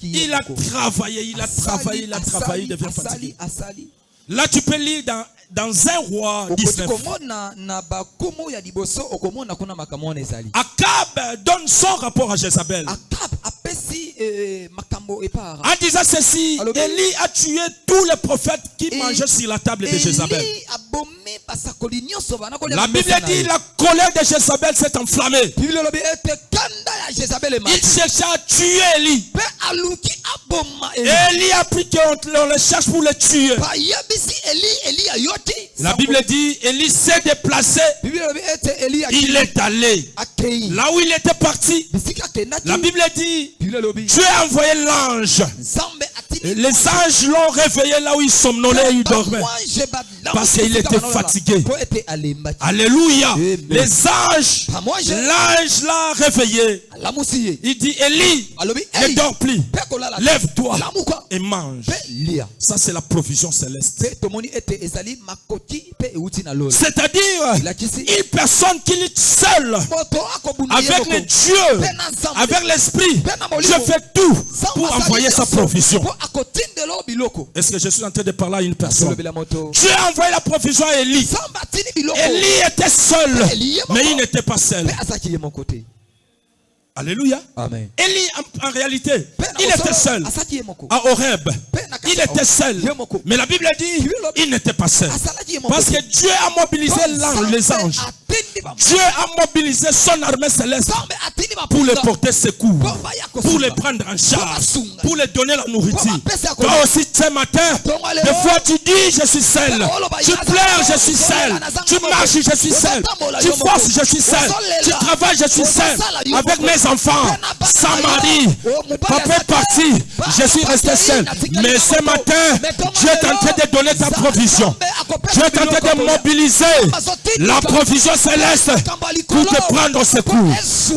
Il a travaillé, il a devient fatigué. Là, tu peux lire dans 1 roi 19. Akab donne son rapport à Jézabel. En disant ceci, Élie a tué tous les prophètes qui mangeaient sur la table de Jézabel. La Bible dit la colère de Jézabel s'est enflammée. Il cherchait à tuer Élie. Élie a pris qu'on le cherche pour le tuer. La Bible dit Élie s'est déplacé. Il est allé. Là où il était parti, la Bible dit Dieu a envoyé l'ange. Les anges l'ont réveillé là où il somnolait et il dormait. Parce qu'il était fatigué. Alléluia. Les anges, l'ange l'a réveillé. Il dit Élie, ne dors plus. Lève-toi et mange. Ça c'est la provision céleste. C'est-à-dire une personne qui est seule avec les dieux, avec l'esprit. Je fais tout pour envoyer sa provision. Est-ce que je suis en train de parler à une personne? Dieu a envoyé la provision à Élie. Élie était seul, mais il n'était pas seul. Alléluia. Amen. Élie, en réalité, il était seul. À Horeb, il était seul. Mais la Bible dit, il n'était pas seul. Parce que Dieu a mobilisé les anges. Dieu a mobilisé son armée céleste pour les porter secours, pour les prendre en charge, pour les donner la nourriture. Toi aussi, ce matin, des fois tu dis, je suis seul. Tu pleures, je suis seul. Tu marches, je suis seul. Tu forces, je suis seul. Tu travailles, je suis seul. Avec mes enfants, sans mari, papa est parti, je suis resté seul. Mais ce matin, Dieu est en train de donner ta provision. Dieu est en train de mobiliser la provision céleste pour te prendre au secours.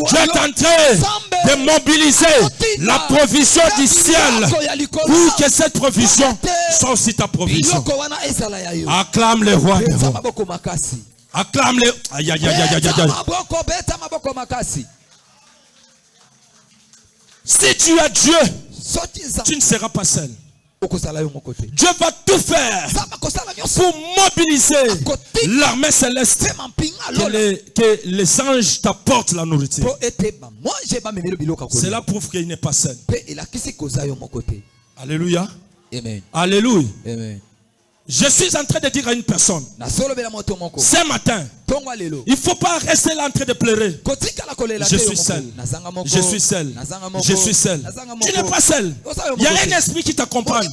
Dieu est en train de mobiliser la provision du ciel pour que cette provision soit aussi ta provision. Acclame le roi des rois. Acclame le... Aïe, aïe, aïe, aïe, aïe, aïe. Si tu as Dieu, tu ne seras pas seul. Dieu va tout faire pour mobiliser l'armée céleste, que les anges t'apportent la nourriture. Cela prouve qu'il n'est pas seul. Alléluia. Amen. Alléluia. Amen. Je suis en train de dire à une personne, ce matin, il ne faut pas rester là en train de pleurer. Je suis seul. Je suis seul. Je suis seul. Tu n'es pas seul. Il y a un esprit qui t'accompagne.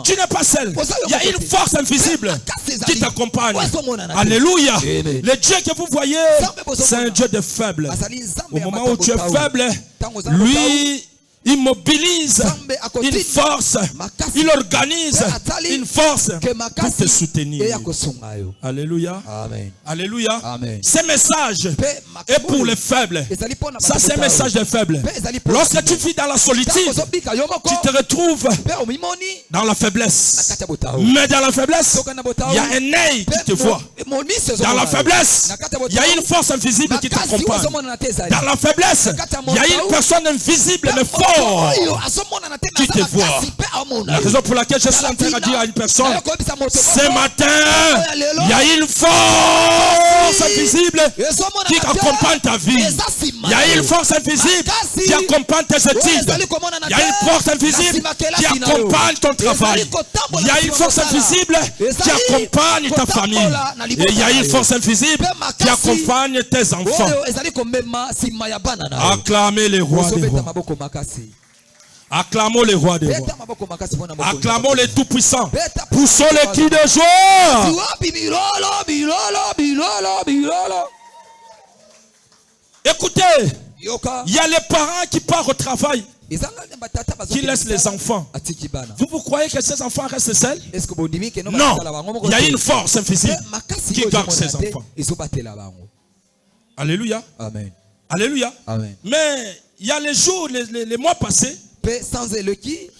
Tu n'es pas seul. Il y a une force invisible qui t'accompagne. Alléluia. Le Dieu que vous voyez, c'est un Dieu de faible. Au moment où tu es faible, lui, il mobilise une force, il organise une force pour te soutenir. Alléluia. Amen. Alléluia. Amen. Ce message est pour les faibles. Ça, c'est un message des faibles. Lorsque tu vis dans la solitude, tu te retrouves dans la faiblesse. Mais dans la faiblesse, il y a un œil qui te voit. Dans la faiblesse, il y a une force invisible qui t'accompagne. Dans la faiblesse, il y a une personne invisible mais forte qui te voit. La raison pour laquelle je suis en train de dire à une personne, ce matin, il y a une force invisible qui accompagne ta vie. Il y a une force invisible qui accompagne tes études. Il y a une force invisible qui accompagne ton travail. Il y a une force invisible qui accompagne ta famille. Et il y a une force invisible qui accompagne tes enfants. Acclamez les rois des rois. Acclamons les rois des rois. Acclamons les tout-puissants. Poussons les cris de joie. Écoutez, il y a les parents qui partent au travail, qui laissent les enfants. Vous croyez que ces enfants restent seuls? Non, il y a une force invisible qui garde ces enfants. Alléluia. Amen. Alléluia. Amen. Mais il y a les jours, les mois passés,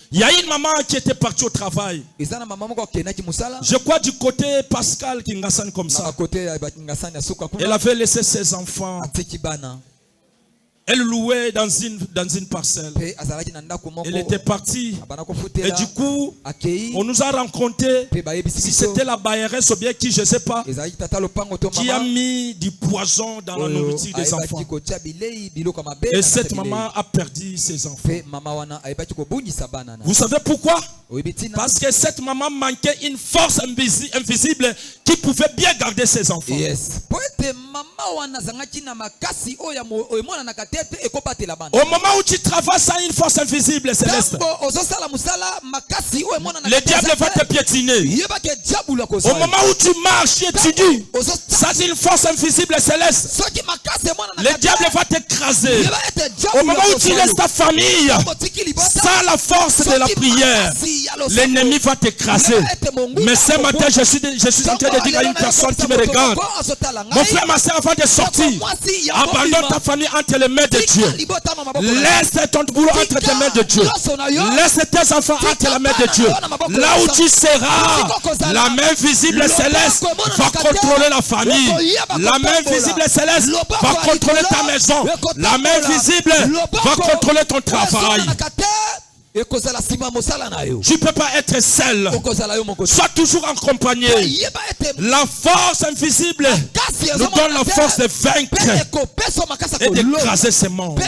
il y a une maman qui était partie au travail. Je crois du côté Pascal Kingassan comme ça. Elle avait laissé ses enfants. Elle louait dans une parcelle. Elle était partie. Et du coup, on nous a rencontrés. Si c'était la bailleresse ou bien qui, je ne sais pas, qui a mis du poison dans la nourriture des enfants. Et cette maman a perdu ses enfants. Vous savez pourquoi? Parce que cette maman manquait une force invisible qui pouvait bien garder ses enfants. Au moment où tu travailles sans une force invisible céleste, le diable va te piétiner. Au moment où tu marches et tu dis, ça c'est une force invisible céleste, le diable va t'écraser. Au moment où tu laisses ta famille sans la force de la prière, l'ennemi va t'écraser. Mais ce matin, je suis en train de dire à une personne qui me regarde, mon frère, ma soeur, avant de sortir, abandonne ta famille entre les mains de Dieu. Laisse ton boulot entre tes mains de Dieu. Laisse tes enfants entre les mains de Dieu. Là où tu seras, la main visible céleste va contrôler la famille. La main visible céleste va contrôler ta maison. La main visible va contrôler ton travail. Tu ne peux pas être seul. Sois toujours accompagné. La force invisible nous donne la force de vaincre et d'écraser ces membres.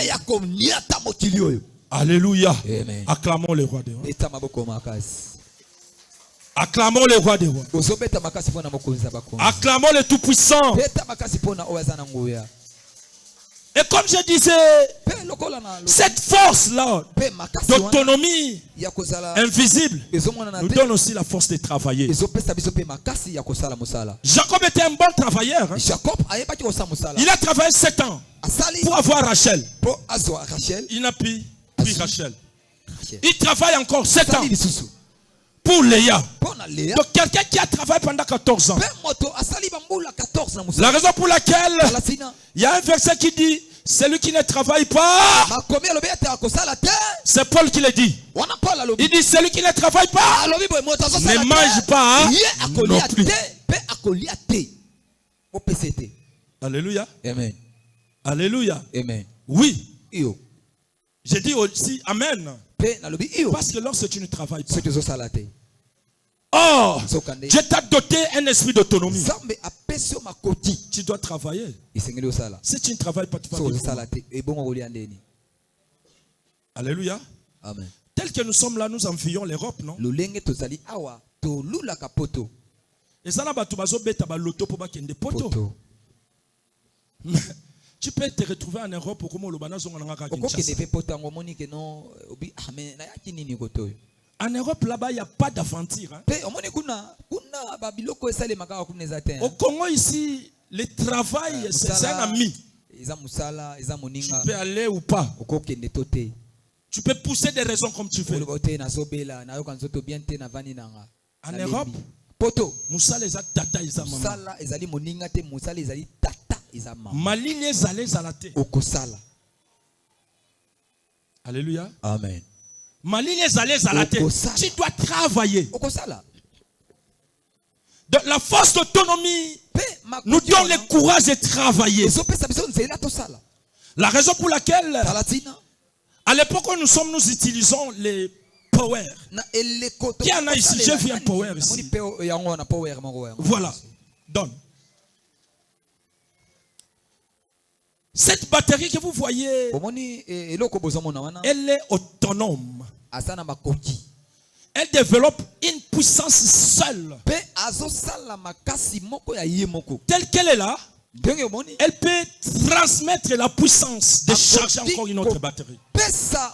Alléluia. Acclamons le roi des rois. Acclamons le roi des rois. Acclamons le tout-puissant. Et comme je disais, cette force-là d'autonomie invisible nous donne aussi la force de travailler. Jacob était un bon travailleur. Il a travaillé 7 ans pour avoir Rachel. Il n'a pris Rachel. Il travaille encore 7 ans pour Léa. Donc quelqu'un qui a travaillé pendant 14 ans. La raison pour laquelle il y a un verset qui dit, celui qui ne travaille pas, c'est Paul qui le dit. Il dit, celui qui ne travaille pas ne mange pas non plus. Alléluia. Amen. Alléluia. Amen. Oui. J'ai dit aussi Amen. Parce que lorsque tu ne travailles pas, oh, Dieu t'a doté un esprit d'autonomie. Tu dois travailler. Si tu ne travailles pas, tu vas vivre. Alléluia. Amen. Tel que nous sommes là, nous envions l'Europe, non? Et ça, tu peux te retrouver en Europe comme au En Europe, là-bas, il n'y a pas d'aventure. Hein? Au Congo, ici, le travail, c'est un ami. Tu peux aller ou pas. Tu peux pousser des raisons comme tu veux. En Europe, poto Moussa les a tata ils a maman. sala ezali moninga te musala ezali tata eza mama Maline ezale zalate. okosala. Alléluia. Amen. Maline ezale zalate. Okosala. Tu dois travailler. Okosala. Donc, la force d'autonomie Pe nous donne le courage de travailler. ezopesa biso nzela tosala. La raison pour laquelle, Talatina à l'époque où nous utilisons les power. na eleko to. Qui en a ici? J'ai vu un power ici. Moni pe yango na power moko yango. Voilà. Donne. Cette batterie que vous voyez, Omoni eloko bozomona wana elle est autonome. asana makoki. Elle développe une puissance seule. Pe azosala makasi moko ya ye moko. Telle qu'elle est là, Ndenge omoni elle peut transmettre la puissance de charger encore une autre batterie. pesa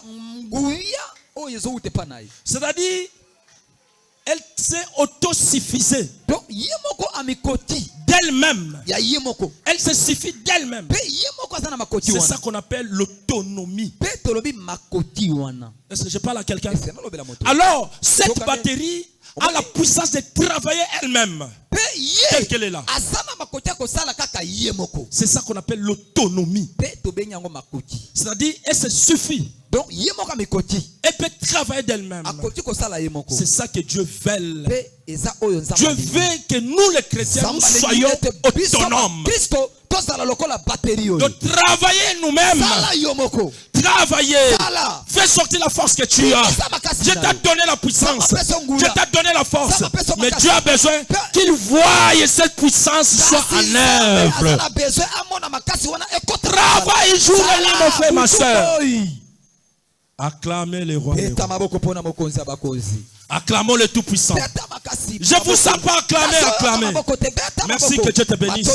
nguya oyo ezouta pa na ye. C'est-à-dire, elle s'est autosuffisée Donc ye moko amikoti d'elle-même. ya ye moko. Elle se suffit d'elle-même. Pe ye moko asana makoti C'est wana. ça qu'on appelle l'autonomie. Pe tolobi makoti wana. Est-ce que je parle à quelqu'un? Ese nalobela moto. Alors, cette batterie a la puissance de travailler elle-même. Pe Telle ye qu'elle est là. asana makoti akosala kaka ye moko. C'est ça qu'on appelle l'autonomie. Pe tobengi yango makoti. C'est-à-dire, elle se suffit. Donc ye moko amikoti Elle peut travailler d'elle-même. akoti kosala ye moko. C'est ça que Dieu veut. Pe eza oyo nzamba. Dieu veut que nous, les chrétiens, nous soyons autonomes. Kristo tosala lokola batterie De oyo. travailler nous-mêmes. Sala yo moko. Travailler. Sala. Fais sortir la force que tu as. Dieu t'a donné la puissance. Dieu t'a donné la force. Mais Dieu a besoin qu'il voie cette puissance soit en œuvre. Travaille jour et nuit, mon frère, ma soeur. Acclamez le roi. Acclamons le Tout-Puissant. Je vous sens pas acclamer, acclamer. Merci, que Dieu te bénisse.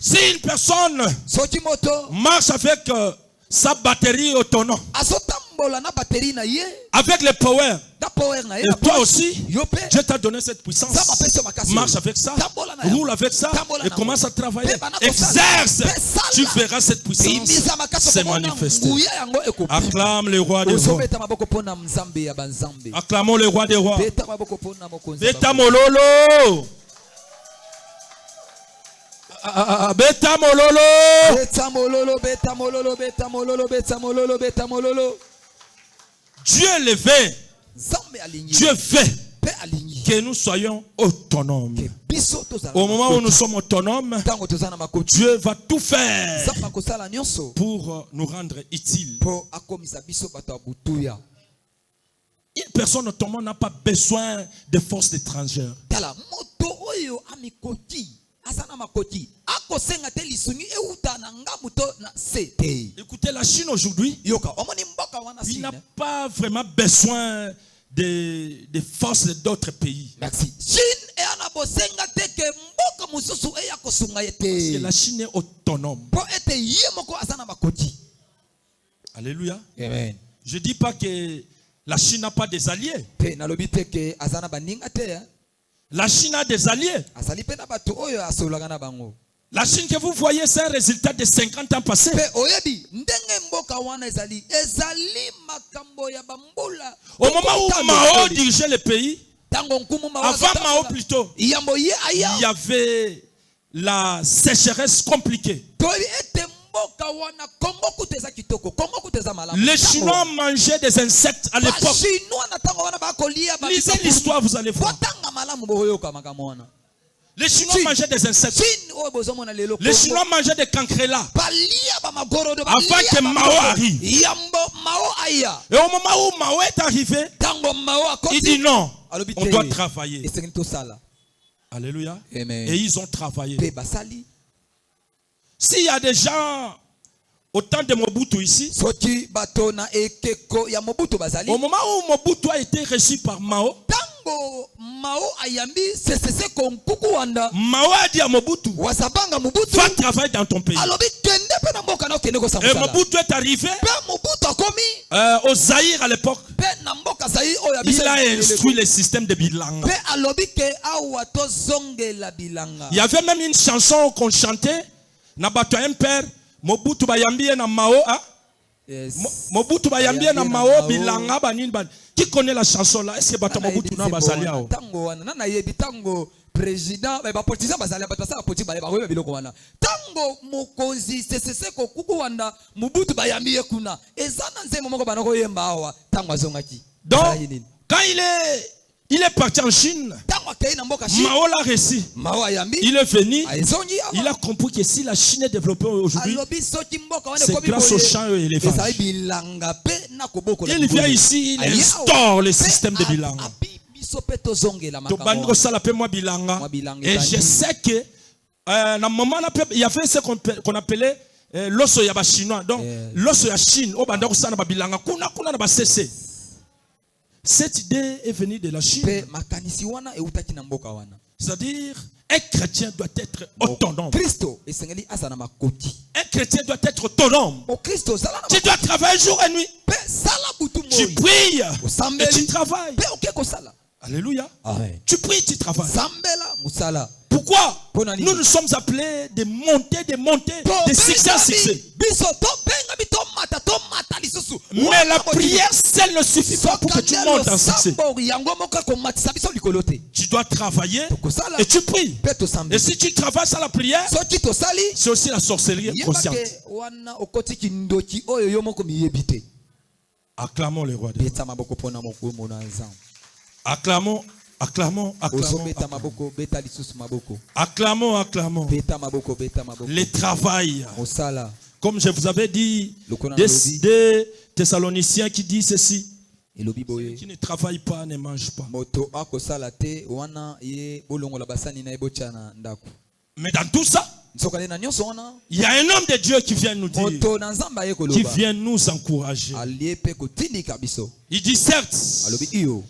Si une personne marche avec sa batterie autonome, avec le power, et toi aussi, Dieu t'a donné cette puissance. Marche avec ça, roule avec ça, et commence à travailler. Exerce, tu verras cette puissance se manifester. Acclame le roi des rois. Acclamons le roi des rois. Beta mololo. Beta mololo. Beta mololo, beta mololo, beta mololo, beta mololo, beta mololo. Dieu le veut. Dieu veut que nous soyons autonomes. Au moment où nous sommes autonomes, Dieu va tout faire pour nous rendre utiles. Une personne autonome n'a pas besoin de forces étrangères. Écoutez, la Chine aujourd'hui, il n'a pas vraiment besoin des forces d'autres pays. Merci. Parce que la Chine est autonome. Alléluia. Amen. Je ne dis pas que la Chine n'a pas des alliés. La Chine a des alliés. La Chine que vous voyez, c'est un résultat de 50 ans passés. Au moment où Mao dirigeait le pays, avant Mao plutôt, il y avait la sécheresse compliquée. Les Chinois mangeaient des insectes à l'époque. Lisez l'histoire, vous allez voir. Les Chinois mangeaient des insectes. Les Chinois mangeaient des cancrelats avant que Mao arrive. Et au moment où Mao est arrivé, il dit non, on doit travailler. Alléluia. Et ils ont travaillé. S'il y a des gens au temps de Mobutu ici, au moment où Mobutu a été reçu par Mao, Mao a dit à Mobutu, va travailler dans ton pays. Et Mobutu est arrivé au Zaïre à l'époque. Il a instruit le système de Bilanga. Il y avait même une chanson qu'on chantait. Nabato un père, Mobutu bayambi na Mao Mobutu bayambie na Mao bilanga banini ban. Qui connaît la chanson là? Est-ce que bato Mobutu na bazali ao? Tango wana na yebi tango président ba politiciens bazali bato sa politique ba ba biloko wana. Tango mokonzi CCC ko kuku wanda Mobutu bayambie kuna. Ezana nzemo moko banako yemba awa tango azongaki. Donc quand il est parti en Chine, Mao l'a réussi. Il est venu, il a compris que si la Chine est développée aujourd'hui, c'est grâce au champ et l'élevage. Il vient ici, il instaure le système de Bilanga. Et je sais que il y avait ce qu'on appelait l'osso yaba chinois. Donc l'osso ya Chine, au bandako sana ba Bilanga, kuna na ba CC. Cette idée est venue de la Chine. C'est-à-dire, un chrétien doit être autonome. Un chrétien doit être autonome. Tu dois travailler jour et nuit. Tu pries et tu travailles. Alléluia. Tu pries, tu travailles. Pourquoi? Nous sommes appelés de monter, de succès en succès. Mais la prière seule ne suffit pas pour que tu montes en succès. Tu dois travailler et tu pries. Et si tu travailles sans la prière, c'est aussi la sorcellerie consciente. Acclamons le roi de Dieu. Acclamons. Acclamons. Le travail. Comme je vous avais dit, des Thessaloniciens qui disent ceci: qui ne travaille pas ne mange pas. Mais dans tout ça, il y a un homme de Dieu qui vient nous dire, qui vient nous encourager. Il dit certes,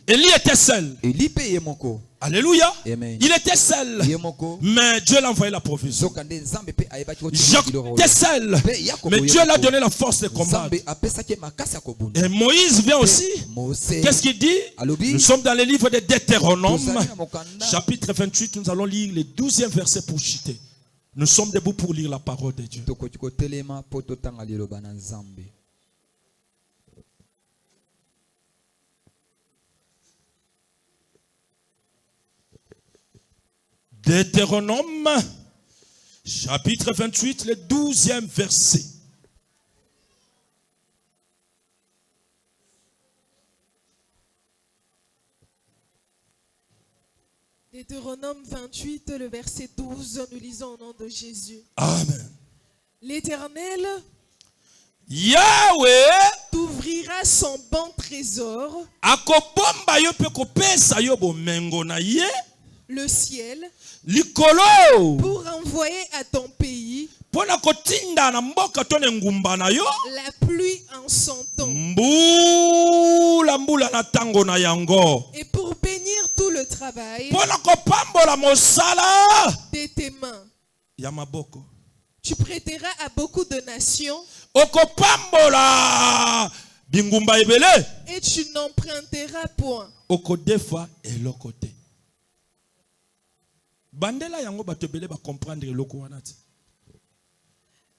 Élie était seul. Alléluia. Il était seul. Mais Dieu l'a envoyé la provision. Jacques était seul. Mais Dieu l'a donné la force de combattre. Et Moïse vient aussi. Qu'est-ce qu'il dit? Nous sommes dans le livre de Deutéronome, chapitre 28. Nous allons lire le 12e verset pour chuter. Nous sommes debout pour lire la parole de Dieu. Deutéronome, chapitre 28, le 12e verset. Deutéronome 28, le verset 12, nous lisons au nom de Jésus. Amen. L'Éternel Yahweh t'ouvrira son bon trésor, le ciel, pour envoyer à ton pays la pluie en son temps, et pour bénir tout le travail de tes mains. Tu prêteras à beaucoup de nations et tu n'emprunteras point.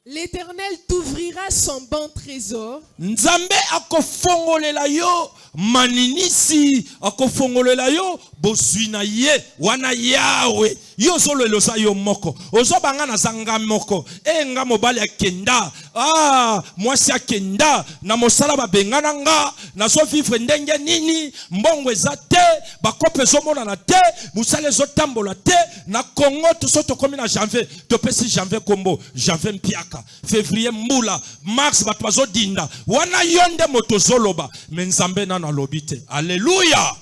L'Éternel t'ouvrira son bon trésor. Nzambe akofongolela yo maninisi, akofongolela yo boswina ye wana Yahweh yo solo losa yo moko ozo banga na zanga moko nga mobali akenda mwasi akenda na mosala babengana nga na so vivre ndenge nini mbongo ezate bakope zomona na te musale zotambola te na Congo to soto komi na janvier to pesi janvier kombo janvier mpiaka février mbula mars batwazo dinda wana yonde moto zoloba menzambe na lobite. Alléluia.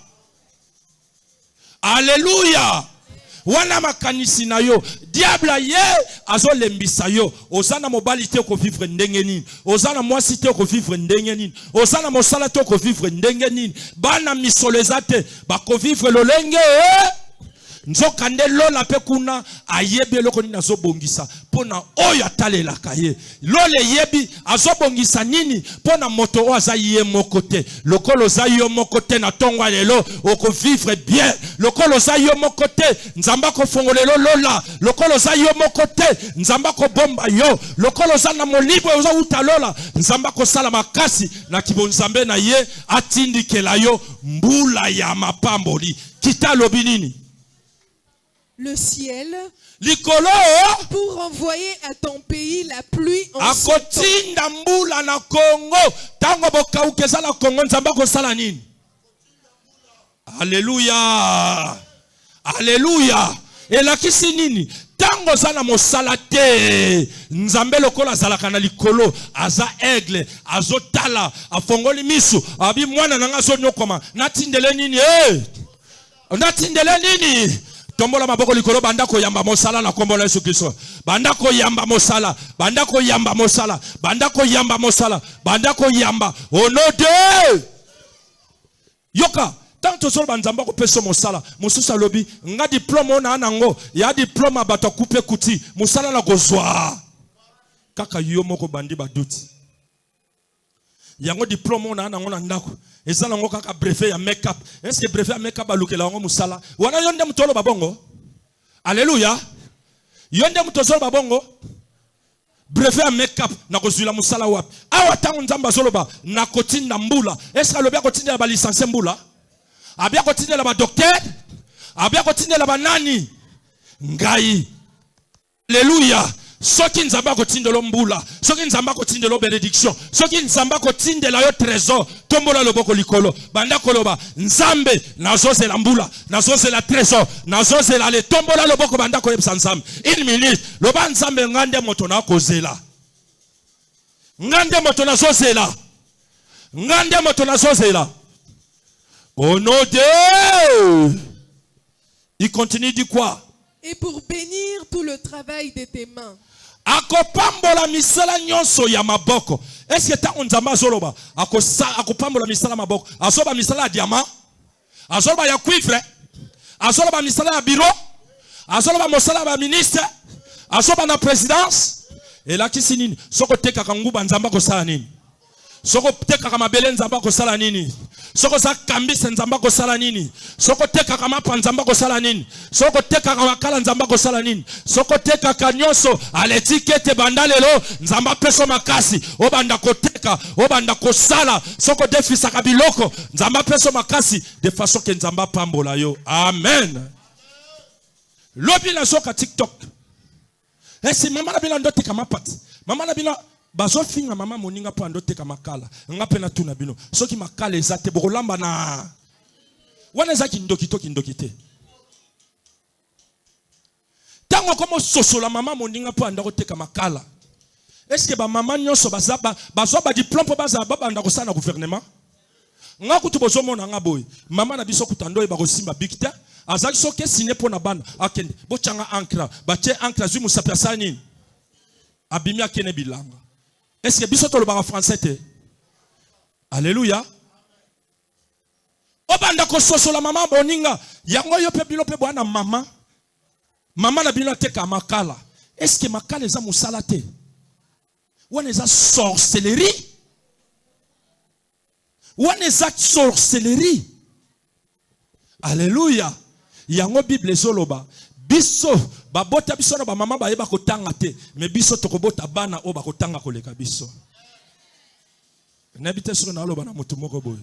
Alléluia. Wana makanisi na yo diable ye azo lembisa yo ozana mobali te ko vivre ndenge nini ozana mwasi te ko vivre ndenge nini ozana mosala te ko vivre ndenge nini bana misolo ezate ba ko vivre lolenge nzokande lola pe kuna ayebe loko nini azobongisa pona oyo atalelaka ye lole yebi azobongisa nini pona moto o aza ye moko te lokolo za yo moko te na tongo lelo oko vivre bien lokolo za yo moko te nzamba ko fongolelo lola lokolo za yo moko te nzamba ko bomba yo lokolo za na molibo oza utalola nzamba ko sala makasi na kibonzambe na ye atindikela yo mbula ya mapamboli kita lobi nini le ciel likolo pour envoyer à ton pays la pluie en son temps. akotinda mbula na Congo tango bokaukezala na Congo nzamba ko sala nini Alléluia Alléluia elakisi nini tango zana mosala te nzambe lokola zalaka na likolo aza aigle azotala afongoli misu abi mwana nanga zonyokoma natindele nini natindele nini tombola maboko likolo banda ko yamba mosala na kombola Yesu Kristo banda ko yamba mosala banda ko yamba mosala banda ko yamba mosala banda ko yamba au nom de yoka tanto solo banzamba ko peso mosala mususa lobi nga diplôme ona nango ya diplôme bato couper kuti mosala na kozwa kaka yo moko bandi baduti yango diplôme ona nango na ndako ezala ngo kaka brevet ya make-up est-ce que brevet ya make-up balukela ngo musala wana yonde mutolo babongo Alléluia yonde mutolo babongo brevet ya make-up na kozwila musala wapi awa tango nzamba zoloba na kotinda mbula est-ce que lobi kotinda ba licence mbula abia kotinda ba docteur abia kotinda ba nani ngai Alléluia soki nzamba kotindelo mbula soki nzamba kotindelo benediction soki nzamba kotindela yo trésor tombola loboko likolo banda koloba nzambe nazozela mbula nazozela trésor nazozela le tombola loboko banda koyebisa nzambe une minute loba nzambe ngande moto na kozela ngande moto nazozela ngande moto nazozela au nom de il continue dit quoi et pour bénir tout le travail de tes mains. Akopambola misala nyonso ya maboko. Est-ce que ta onzamba zoloba akopambola misala maboko. Azoba misala ya diamant. Azoba ya cuivre. Azoba misala ya bureau. Azoba mosala ya ministre. Azoba na présidence. Et là kisi nini? Soko teka kanguba nzamba ko sala nini? Soko teka kama bele nzamba ko sala nini? Soko za kambisa nzamba ko sala nini? Soko teka kama pa nzamba ko sala nini? Soko teka kama kala nzamba ko sala nini? Soko teka kanyoso aletikete bandalelo nzamba peso makasi obanda ko teka obanda ko sala soko defisa kabiloko nzamba peso makasi de façon que nzamba pambola yo. Amen. Lobi na soka TikTok. Si mama na bila ndote kama pati. Mama na bila bazo finga mama moninga po ndote kama kala. Ngape na tuna bino. Soki makala ezate bokolamba na. Wana zaki ndoki te. Tango komo sosola mama moninga po ndote kama kala. Est-ce que ba mama nyonso bazaba bazo ba diplôme po baza baba ndako sana gouvernement? Nga kutu bozo mona nga boy. Mama na biso kutando e ba kosimba bikta. Azaki soke signé pour na bana akende bo changa ankra ba che ankra zu musapia sani abimi akene bilanga. Est-ce que biso to le ba français te? Alléluia. Obanda ko soso la mama boninga yango yo pe bilo pe bwana mama mama na bino te ka makala. Est-ce que makala eza musala te? Wana eza sorcellerie? Wana eza sorcellerie? Alléluia. Yango Bible zoloba biso babota biso na ba mama ba yeba kotanga te mais biso tokobota bana o ba kotanga koleka biso nabite solo na loba na mutu moko boy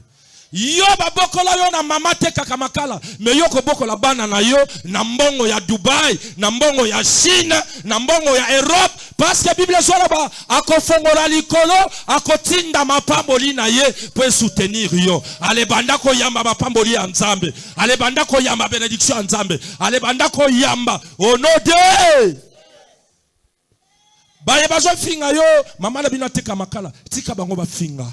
yo babokola yo na mama te kaka makala mais yo kobokola bana na yo na mbongo ya Dubai na mbongo ya Chine na mbongo ya Europe parce que Bible zoloba akofongola likolo akotinda mapamboli na ye pour soutenir yo ale banda ko yamba mapamboli ya Nzambe ale banda ko yamba benediction ya Nzambe ale banda ko yamba au nom de baye bazo finga yo mama na bino teka makala tika bango ba finga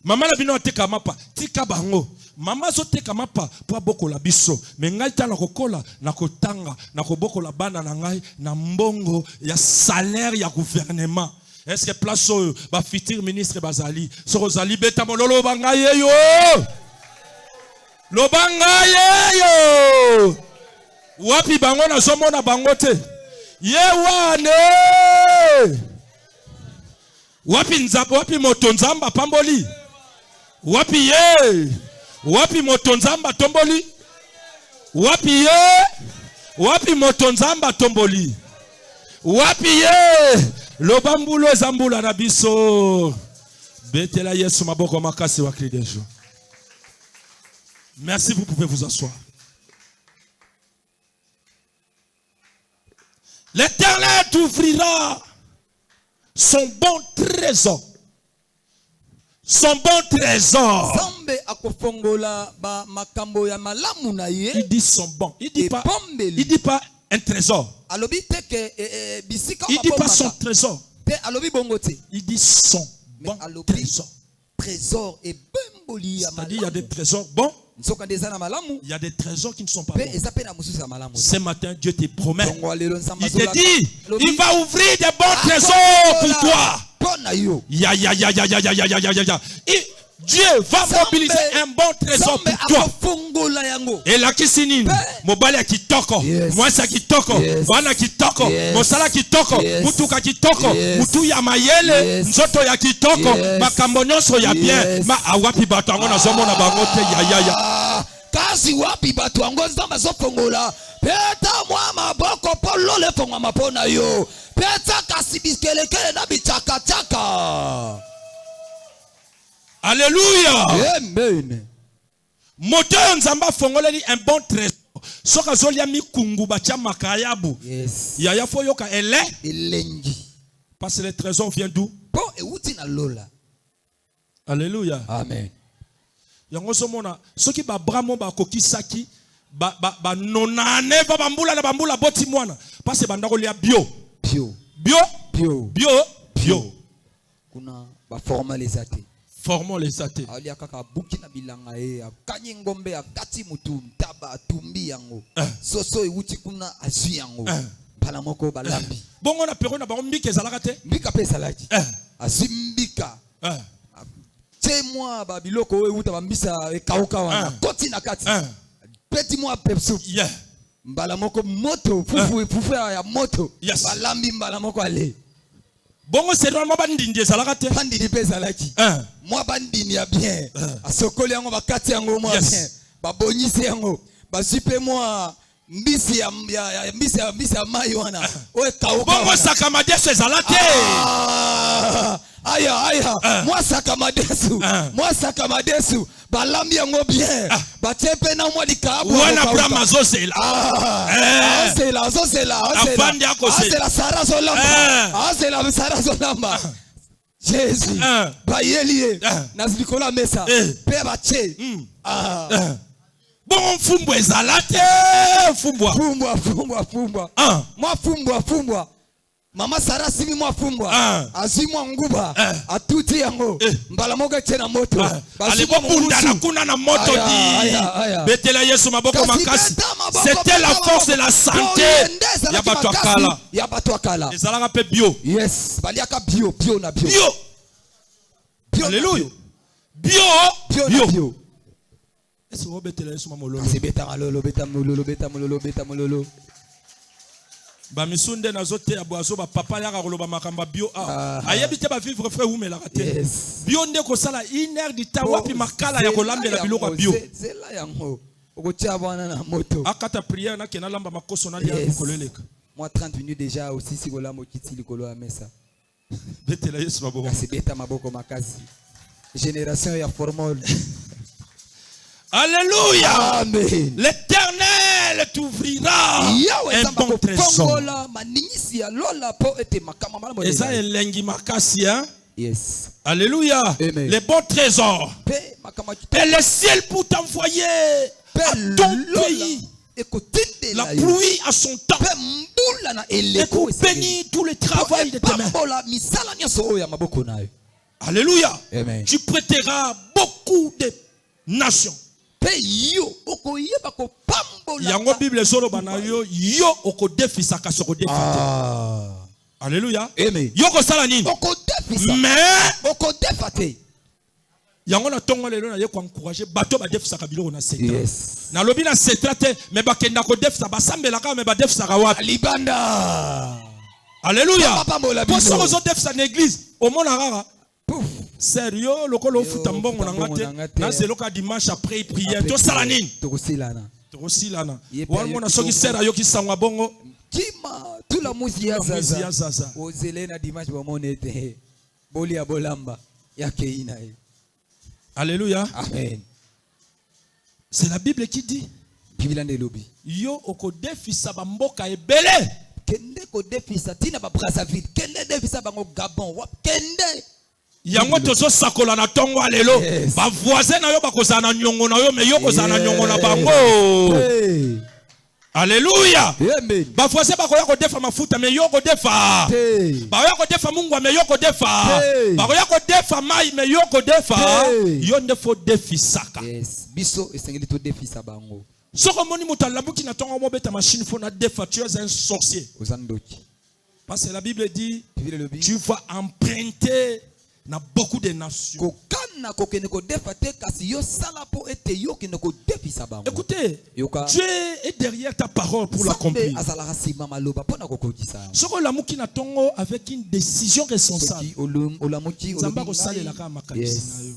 mama na bino teka mapa tika bango mama zo teka mapa po bokola biso me ngai tala kokola na kotanga na kobokola bana na ngai na mbongo ya salaire ya gouvernement. Est-ce que place ba futur ministre bazali so rozali beta mololo ba ngai yo Lobanga yeyo. Wapi bango na somona bango te. Ye wane. Wapi nzamba, wapi moto nzamba pamboli. Wapi ye. Wapi moto nzamba tomboli. Wapi ye. Wapi moto nzamba tomboli. Wapi ye. Lobambulo zambula na biso. Betela Yesu maboko makasi wa cri des jours. Merci, vous pouvez vous asseoir. L'Éternel t'ouvrira son bon trésor. Son bon trésor. Il dit son bon. Il dit pas un trésor. Il dit pas son trésor. Il dit son bon trésor. Trésor et c'est-à-dire il y a des trésors bons. Il y a des trésors qui ne sont pas bons. Ce matin, Dieu te promet. Il te dit, il va ouvrir des bons trésors pour toi. Dieu va mobiliser un bon trésor pour toi. Et la kisinine, mobile kitoko, mwasa kitoko, wana kitoko, mosala kitoko, mutuka kitoko, mutu ya mayele, nzoto ya kitoko, makambo nyonso ya bien, ma awapi bato ango na zomo na bango te ya. Kasi wapi bato ango nzamba zofongola, peta mwa maboko polo le fongwa mapona yo, peta kasi biskelekele na bichaka chaka. Alléluia. Amen. Moteur nzamba fongoleli un bon trésor. Soka zolia mikungu bacha makayabu. Yes. Yaya foyoka ele. Elengi. Parce que le trésor vient d'où? Bon et uti na lola. Alléluia. Amen. Yango somona soki ba bramo ba kokisaki ba nonane ba bambula na bambula boti mwana. Parce que bandako lia bio. Bio. Bio. Bio. Bio. Bio. Kuna ba formalisate. Formons les athées. Alia kaka bukina bilanga e akanyi ngombe akati mutu ntaba atumbi yango. Soso iwuti kuna azwi yango. Bala moko balambi. Bongo na pero na bango mbika ezalaka te. Mbika pe salaki. Azwi mbika. Te moi ba biloko ewuta bambisa ekauka wana. Koti na kati. Peti moi pepsu. Mbala moko moto fufu ya moto. Balambi mbala moko ale. Bongo c'est normalement bandindi ezalaka te. Bandindi pe ezalaki. Moi bandindi ya bien. Asokoli yango bakati yango moi bien. Babonyisi yango. Basipe moi mbisi ya mai wana. Oe kauka. Bongo sakamadesu ezalaka te. Aya. Moi sakamadesu. Balambi yango bien. Batepe na moi dikabu. Wana brama zozela. Zozela. Afandi akosela. Azela Sara Zolamba. Jésus. Bayelie. Nazikola mesa. Pe bache. Bon fumbo ezalate. Fumbwa. Moi fumbwa. Mama Sara simi mwa fumbwa. Azwi mwa nguba. Atuti yango. Mbala moga tena moto. Alebo bunda na kuna na moto di. Betela Yesu maboko makasi. C'était la force de la santé. Ya bato akala. Ezalaka pe bio. Yes. Baliaka bio na bio. Alléluia. Bio. Est-ce que vous betela Yesu mamololo? C'est beta mololo. Ba misunde na zote ya boazo ba papa ya koloba makamba bio ayebite ba vivre frère umela kate bio nde ko sala 1 heure du temps wapi makala ya kolambela biloko bio zela yango okotia bwana na moto akata prière na kena lamba makoso na dia koleleka moi 30 minutes déjà aussi si kolamba kiti likolo ya mesa betela Yesu maboko kasi beta maboko makasi génération ya formol. Alléluia. Amen. L'Éternel t'ouvrira un bon trésor. Et ça est lengi makasi, hein? Yes. Alléluia. Amen. Les bons trésors. Et le ciel pour t'envoyer à ton pays. La pluie à son temps. Et pour bénir tout le travail de tes mains. Alléluia. Amen. Tu prêteras beaucoup de nations. Yango Bible solo banayo yo oko defisaka soko defate. Alléluia. Amen. Yo ko sala nini? Mais oko defate. yango na tongo lelo na ye ko encourager bato ba defisaka biloko na setra. Yes. Na lobi na setra te mais bakenda ko defisa basambelaka mais ba defisaka wapi? Libanda. Alléluia. Pambola Pour bino. ça aux defisa na église au mona rara. Pouf. Sérieux lokolo futa mbongo na ngate na zeloka dimanche après prière to sala nini? Tokosilana. Tokosilana. Yepe Wa mona soki sera yo ki sangwa bongo. Tima tout la musique ya zaza. Ozele na dimanche ba monete. Boli ya bolamba yake ina. Alléluia. Amen. C'est la Bible qui dit. Bible ande lobi. Yo oko defisa ba mboka ebele. Kende ko defisa tina ba Brazzaville. Kende defisa bango Gabon. Kende. Yango tozo sakola na tongo alelo. Yes. Ba voisin na yo bakozana na nyongo na yo mais yo kozana na nyongo na bango. Hey. Alléluia. Amen. Ba voisin bakoya ko defa mafuta mais yo ko defa. Hey. Ba yo ko defa mungwa mais yo ko defa. Hey. Ba yo ko defa mai mais yo ko defa. Hey. Yo ndefo defisaka. Yes. Biso esengeli to defisa bango. Soko moni mutalambuki na tongo mobeta machine fo na defa, tu es un sorcier. Ozandoki. Parce que la Bible dit Bible lobi. tu vas emprunter na beaucoup de nations. Kokana kokene ko defa te kasi yo sala po ete yo kene ko defisa bango. Écoutez, Yoka. Dieu est derrière ta parole pour l'accomplir. Azala sima maloba pona kokotisa. Soko la muki na tongo avec une décision responsable. Soki olamuki Zamba ko sale la kama kanisi Yes. na yo.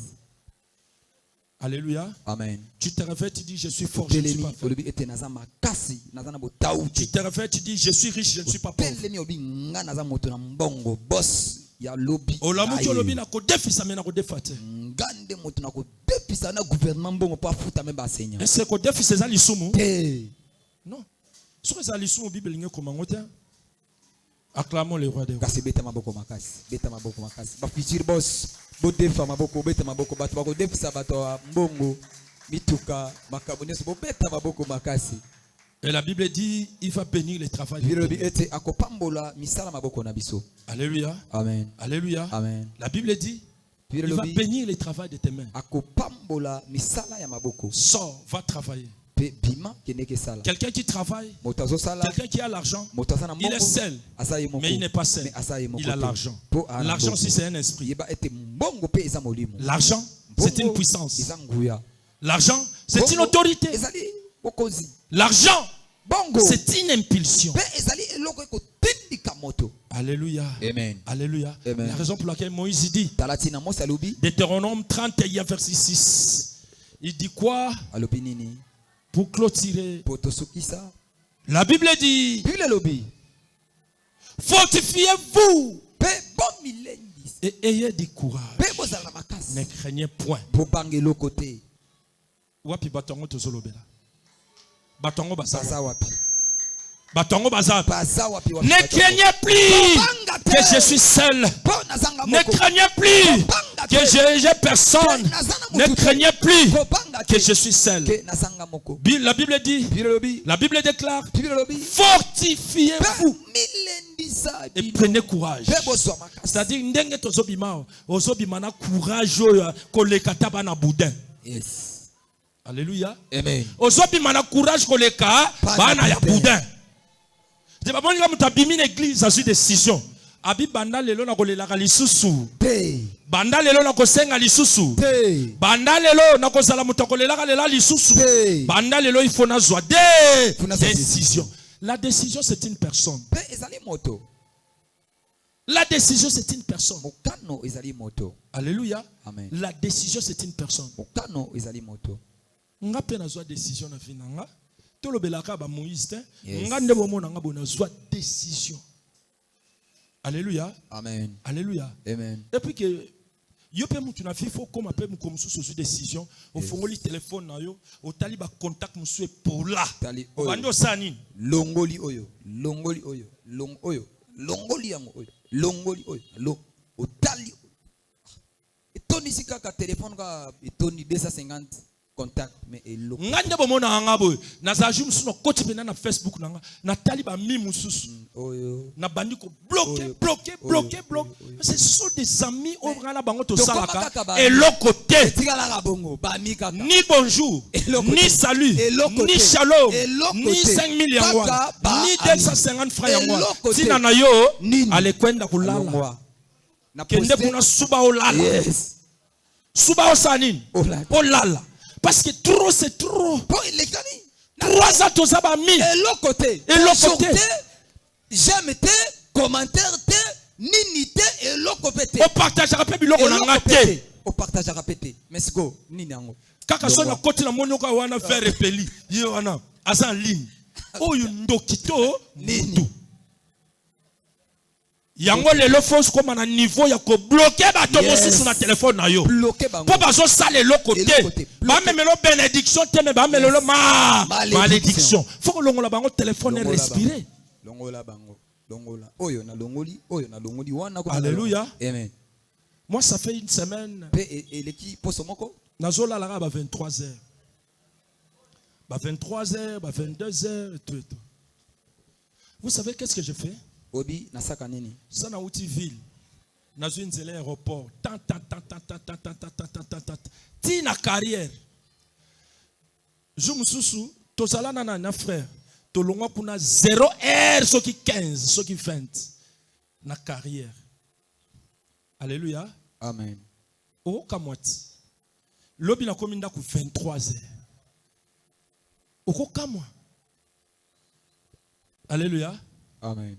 Alléluia. Amen. Tu te réveilles, tu dis je suis fort, je ne suis Telemi pas fort. olobi ete naza makasi naza na Tu botauti. te réveilles, tu dis je suis riche, je ne suis pas pauvre. Telemi obi nga naza moto na mbongo boss ya lobi. Olamuki olobi na ko defisa me na ko defate. Ngande moto na ko depisa na gouvernement mbongo pa futa me ba seigneur. Est-ce que ko defisa za lisumu? Te. Non. Soko za lisumu Bible nge komango te. Acclamons le roi des rois. Kasi beta maboko makasi. Beta maboko makasi. Ba futur boss. Bo defa maboko beta maboko bato bako defisa bato wa mbongo. Mituka makabo neso bo beta maboko makasi. Et la Bible dit il va bénir le travail de Bilobi tes mains. ete akopambola misala maboko na biso. Alléluia. Amen. Alléluia. Amen. La Bible dit il va bénir le travail de tes mains. Akopambola misala ya maboko. Sors, va travailler. Pe bima keneke sala. Quelqu'un qui travaille, Motazo sala. quelqu'un qui a l'argent, Motaza na il est mbongo. seul, Asaye moko. mais il n'est pas seul. Mais asaye moko Il a te. l'argent. Po ana L'argent mbongo. aussi c'est un esprit. Yeba ete mbongo pe eza molimo. L'argent, c'est une puissance. Eza nguya. L'argent, c'est une Bongo, autorité. Ezali bokozi. L'argent, Bongo. c'est une impulsion. Pe ezali eloko eko tindika moto. Alléluia. Amen. Alléluia. Amen. La raison pour laquelle Moïse dit, Talati na Mose alobi. Deutéronome 31, verset 6, il dit quoi Alobi nini? pour clôturer? Potosukisa. La Bible dit, Bible lobi. fortifiez-vous Pe bon milendis. et ayez du courage. Pe bozala makasi. Ne craignez point. Po bange lokote. Wapi batongo tozolobela. Batongo baza. Baza wapi? Batongo baza. Baza wapi wapi? Ne craignez plus que je suis seul. Po nazanga Ne moko. craignez plus que j'ai personne. Ne craignez plus que je suis seul. Ke nazanga moko. La Bible dit, Bible lobi. la Bible déclare, Bible lobi. fortifiez-vous Milendisa. et prenez courage. Pe bozwa makasi. C'est-à-dire, ndenge tozobima, ozobima na courage oyo koleka taba na boudin. Yes. Alléluia. Amen. Ozobima na courage koleka bana ya boudin. Je vais vous dire que tu as l'église à une décision. Abi banda lelo na kolelaka lisusu. Te. Banda lelo na kosenga lisusu. Te. Banda lelo na kozala muto kolelaka lela lisusu. Te. Banda lelo il faut na joie Funa décision. La décision c'est une personne. Pe ezali moto. La décision c'est une personne. Mokano ezali moto. Alléluia. Amen. La décision c'est une personne. Mokano ezali moto. Nga pe na joie décision na vie nanga. To lobelaka ba Moïse te. Yes. Nga nde bomona nga bona joie décision. Alléluia. Amen. Alléluia. Amen. Et puis que yo pe mutu na fifo comme appelle mu comme sous décision au fongoli téléphone na yo au tali ba contact musu pour là Tali o oyo. bando sani Longoli oyo. Longoli oyo. Long oyo. Longoli yango oyo. Longoli oyo. Lo. Otali. Etoni sika ka téléphone ka etoni 250 contact mais elo. ngande bomona nga boy na za jum suno koti pena na Facebook nanga na tali ba mi mususu Oyo. na bandi ko bloquer Oyo. bloquer Oyo. bloquer Oyo. bloquer Oyo. c'est sont des amis au rana bango to Tokoma salaka kaka ba- et l'autre côté Tika la bongo. Ba mi kaka. ni bonjour Et l'autre ni côté. salut Et l'autre ni côté. shalom Et l'autre ni côté. 5000 yangwa Kaka ba ni ami. 250 francs Et yangwa l'autre côté. tina na yo Nini? ale kwenda kulala Longwa. Na kende poste. kuna suba olala Yes. Suba osanine. Olala. Parce que trop c'est trop. 3 ans tous ça mis. Et l'autre côté. Et l'autre côté. J'aime tes commentaires tes nini tes et l'autre côté. On partage rapé biloko na ngate. On partage rapé. Mais go nini ango. Kaka so na koti na monyoka wana faire repeli. Yo wana asa en ligne. Oyo ndokito nini. Yango lelo fausse comme un niveau ya ko bloquer bato mosusu na téléphone na yo. Bloquer bango. Po bazo sale le côté. Ba memelo bénédiction te me ba memelo malédiction. Faut que longola bango téléphone et respirer. Longola bango. Longola. Oyo na longoli wana ko. Alléluia. Amen. Moi ça fait une semaine. Et l'équipe poso moko. Nazola la ba 23h. Ba 23h, ba 22h et tout. Vous savez qu'est-ce que je fais? Obi nasaka nini? Ça na outil ville. Nazo nzela aéroport. Ti na carrière. Je mususu tozala na frère. Tolongwa kuna 0 heure soki 15, soki 20 na carrière. Alléluia. Amen. O kamwati. Lobi na kominda ku 23h. Oko kamwa. Alléluia. Amen.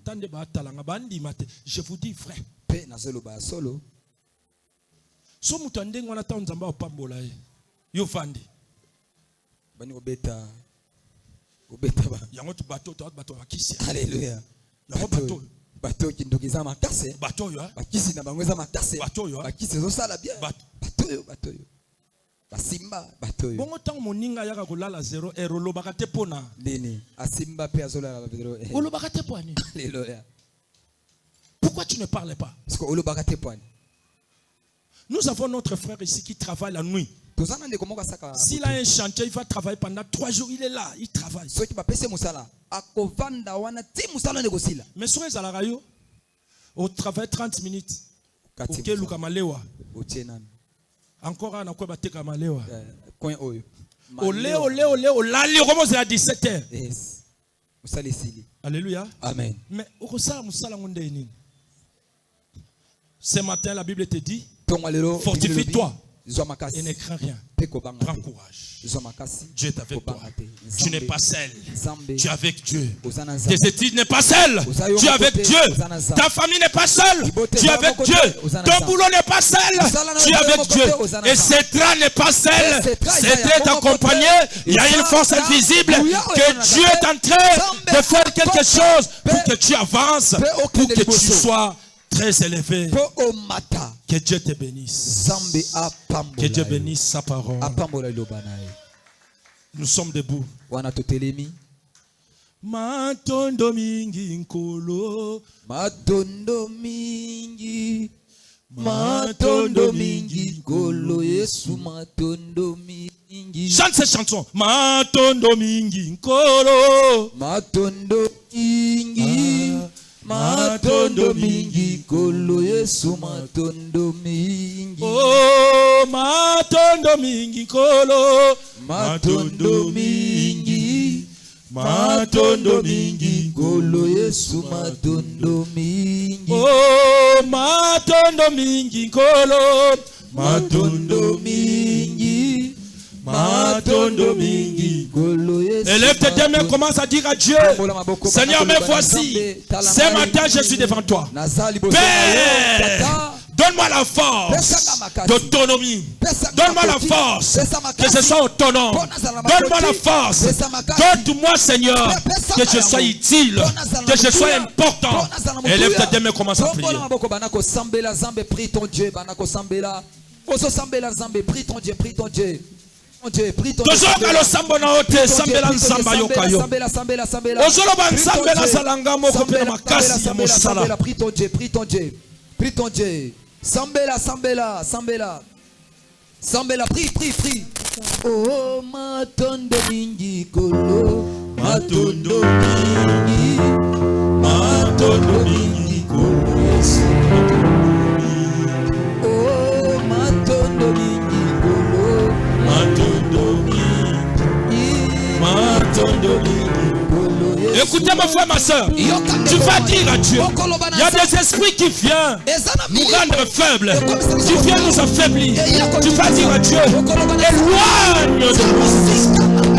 Je vous dis frère. Pe na solo ba solo. So mutu andenge wana ta nzamba opambola ye. Yo fandi. Bani obeta. Obeta ba. Yango tu bato bakisi. Alléluia. Yango bato. Bato kindokiza makase. Bato yo. Bakisi na bango za makase. Bato yo. Bakisi zo sala bien. Bato yo. Basimba bato yo. Bongo tang moninga yaka kolala 0 euro lo bakate pona. Nini? Asimba pe azola la 0 euro. Olo bakate poani. Alléluia. Pourquoi tu ne parles pas? Parce que olo bakate poani. Nous avons notre frère ici qui travaille la nuit. S'il a un chantier, il va travailler pendant 3 jours. Il est là, il travaille. Mais sur les alarayo, on travaille 30 minutes. Ok, Luka Malewa. Encore un quoi battre Malewa. Olé, olali, comment c'est à 17h. Alléluia. Amen. Mais ce matin, la Bible te dit, fortifie-toi. Et ne crains rien. Prends courage. Dieu est avec toi. Tu n'es pas seul. Tu es avec Dieu. Tes études n'est pas seul. Tu es avec Dieu. Ta famille n'est pas seule. Tu es avec Dieu. Ton boulot n'est pas seul. Tu es avec Dieu. Et Cétra n'est pas seul. Cétra est accompagné. Il y a une force invisible que Dieu est en train de faire quelque chose pour que tu avances, pour que tu sois très élevé. Que Dieu te bénisse. Que Dieu bénisse sa parole. Nous sommes debout. Matondo mingi nkolo. Matondo mingi. Matondo mingi nkolo. Yesu matondo mingi. Chante cette chanson. Matondo mingi nkolo. Matondo mingi. Matondo mingi kolo Yesu matondo mingi. Oh matondo mingi kolo. Matondo mingi. Matondo mingi kolo Yesu matondo mingi. Oh matondo mingi kolo. Matondo mingi. Matondo mingi. Élève tes deux mains, commence à dire à Dieu, Seigneur, me voici. Ce matin, je suis devant toi. Père, donne-moi la force d'autonomie. Donne-moi la force que je sois autonome. Donne-moi la force. Donne-moi, Seigneur, que je sois utile, que je sois important. Élève tes deux mains, commence à prier. Prie ton Dieu. Prie ton Dieu. Prie ton Dieu. Tozoka lo sambo na ote sambela nsamba yokayo. Ozoloba nsambela salanga moko pe na makasi ya mosala. Prie ton Dieu. Prie ton Dieu. Sambela. Prie. Oh matondo mingi kolo. Matondo mingi kolo. Oh matondo mingi kolo. Écoutez mon frère, ma soeur, tu vas dire à Dieu, il y a des esprits qui viennent nous rendre faibles. Tu viens nous affaiblir. Tu vas dire à Dieu, éloigne de moi.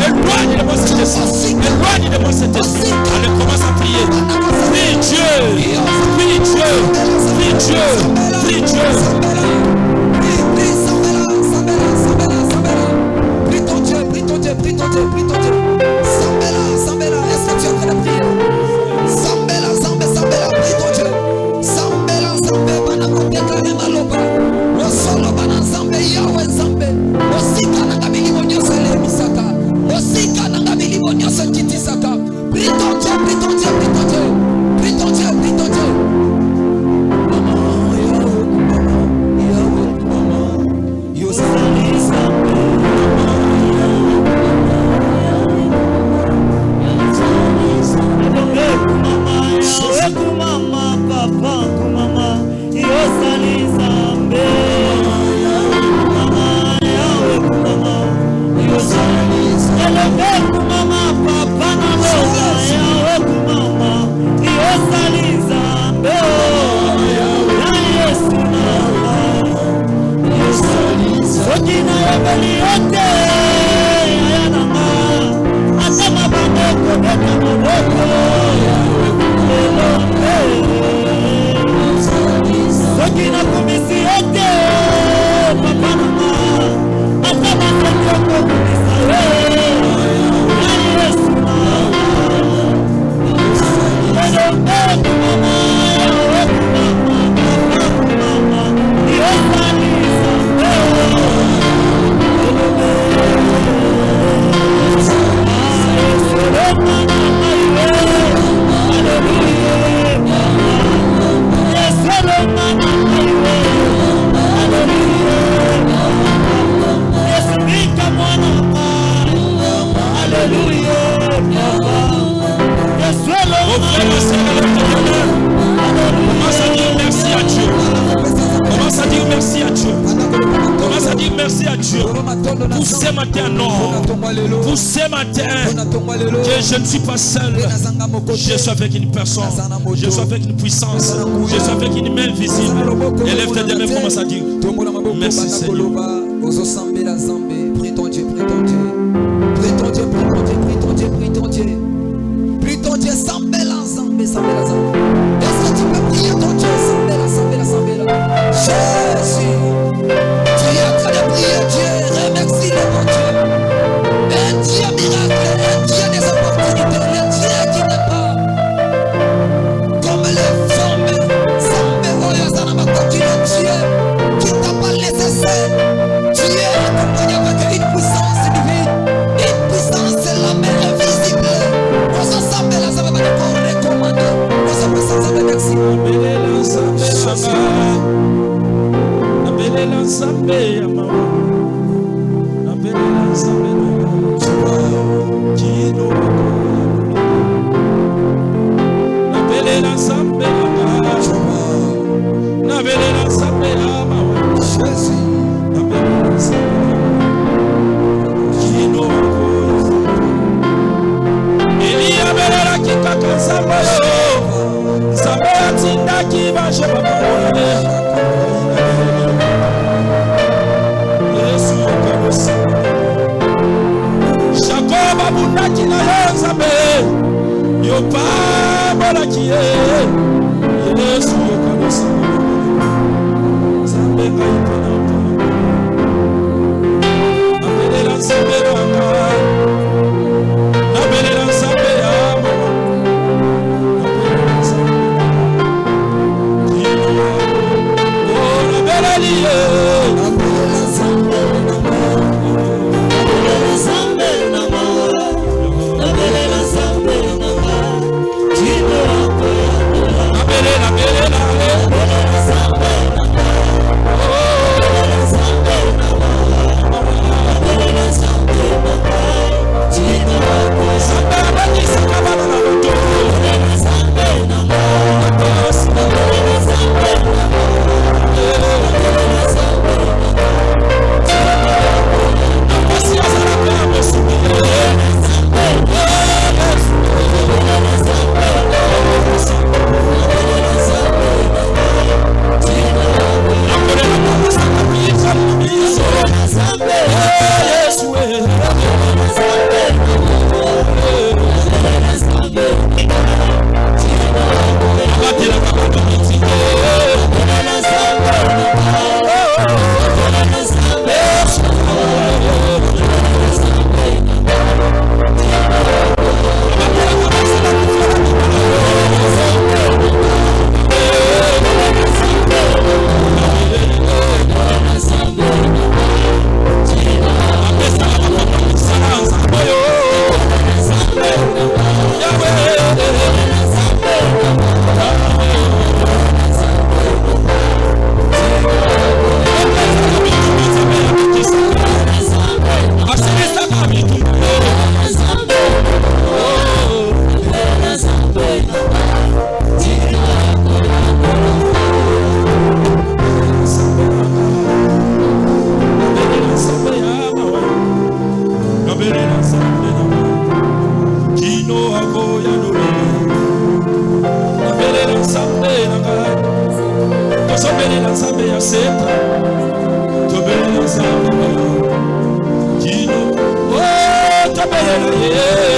Éloigne de moi cet esprit. Éloigne de moi cet esprit. Allez, commence à prier. Prie Dieu. Prie Dieu. Prie Dieu. Prie Dieu. Prie ton Dieu, prie ton Dieu, prie ton Dieu, prie ton Dieu. Sambela, est-ce que tu es en train de prier? Sambela, prie ton Dieu. Sambela, bana kopeka ne maloba. Osolo bana Nzambe, Yahweh Nzambe. Osika nanga milimo nyonso elemisaka. Osika nanga milimo nyonso kitisaka. Prie ton Dieu, prie ton Dieu, prie ton Dieu. Prie ton Dieu, prie ton Dieu. Je ne suis pas seul. Je suis avec une personne. Je suis avec une puissance. Je suis avec une main visible. Élève tes deux mains, commence à dire merci Seigneur. Prie ton Dieu, prie ton Dieu. Prie ton Dieu, prie ton Dieu, prie ton Dieu, prie ton Dieu. Prie ton Dieu, Sambela. Est-ce que tu peux prier ton Dieu, Sambela. Jésus, tu es en train de prier Dieu. Remercie le bon Dieu. Un Dieu miracle, un Dieu des opportunités, un Dieu qui n'est pas comme les Zambé. Tu es Dieu qui t'a pas laissé seul. Tu es accompagné avec une puissance divine, une puissance de la main invisible. Nous ensemble, ça va nous recommander. Nous sommes ensemble, merci. Abele nzambe ya seta tobelela nzambe dino tobelela ye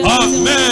Amen.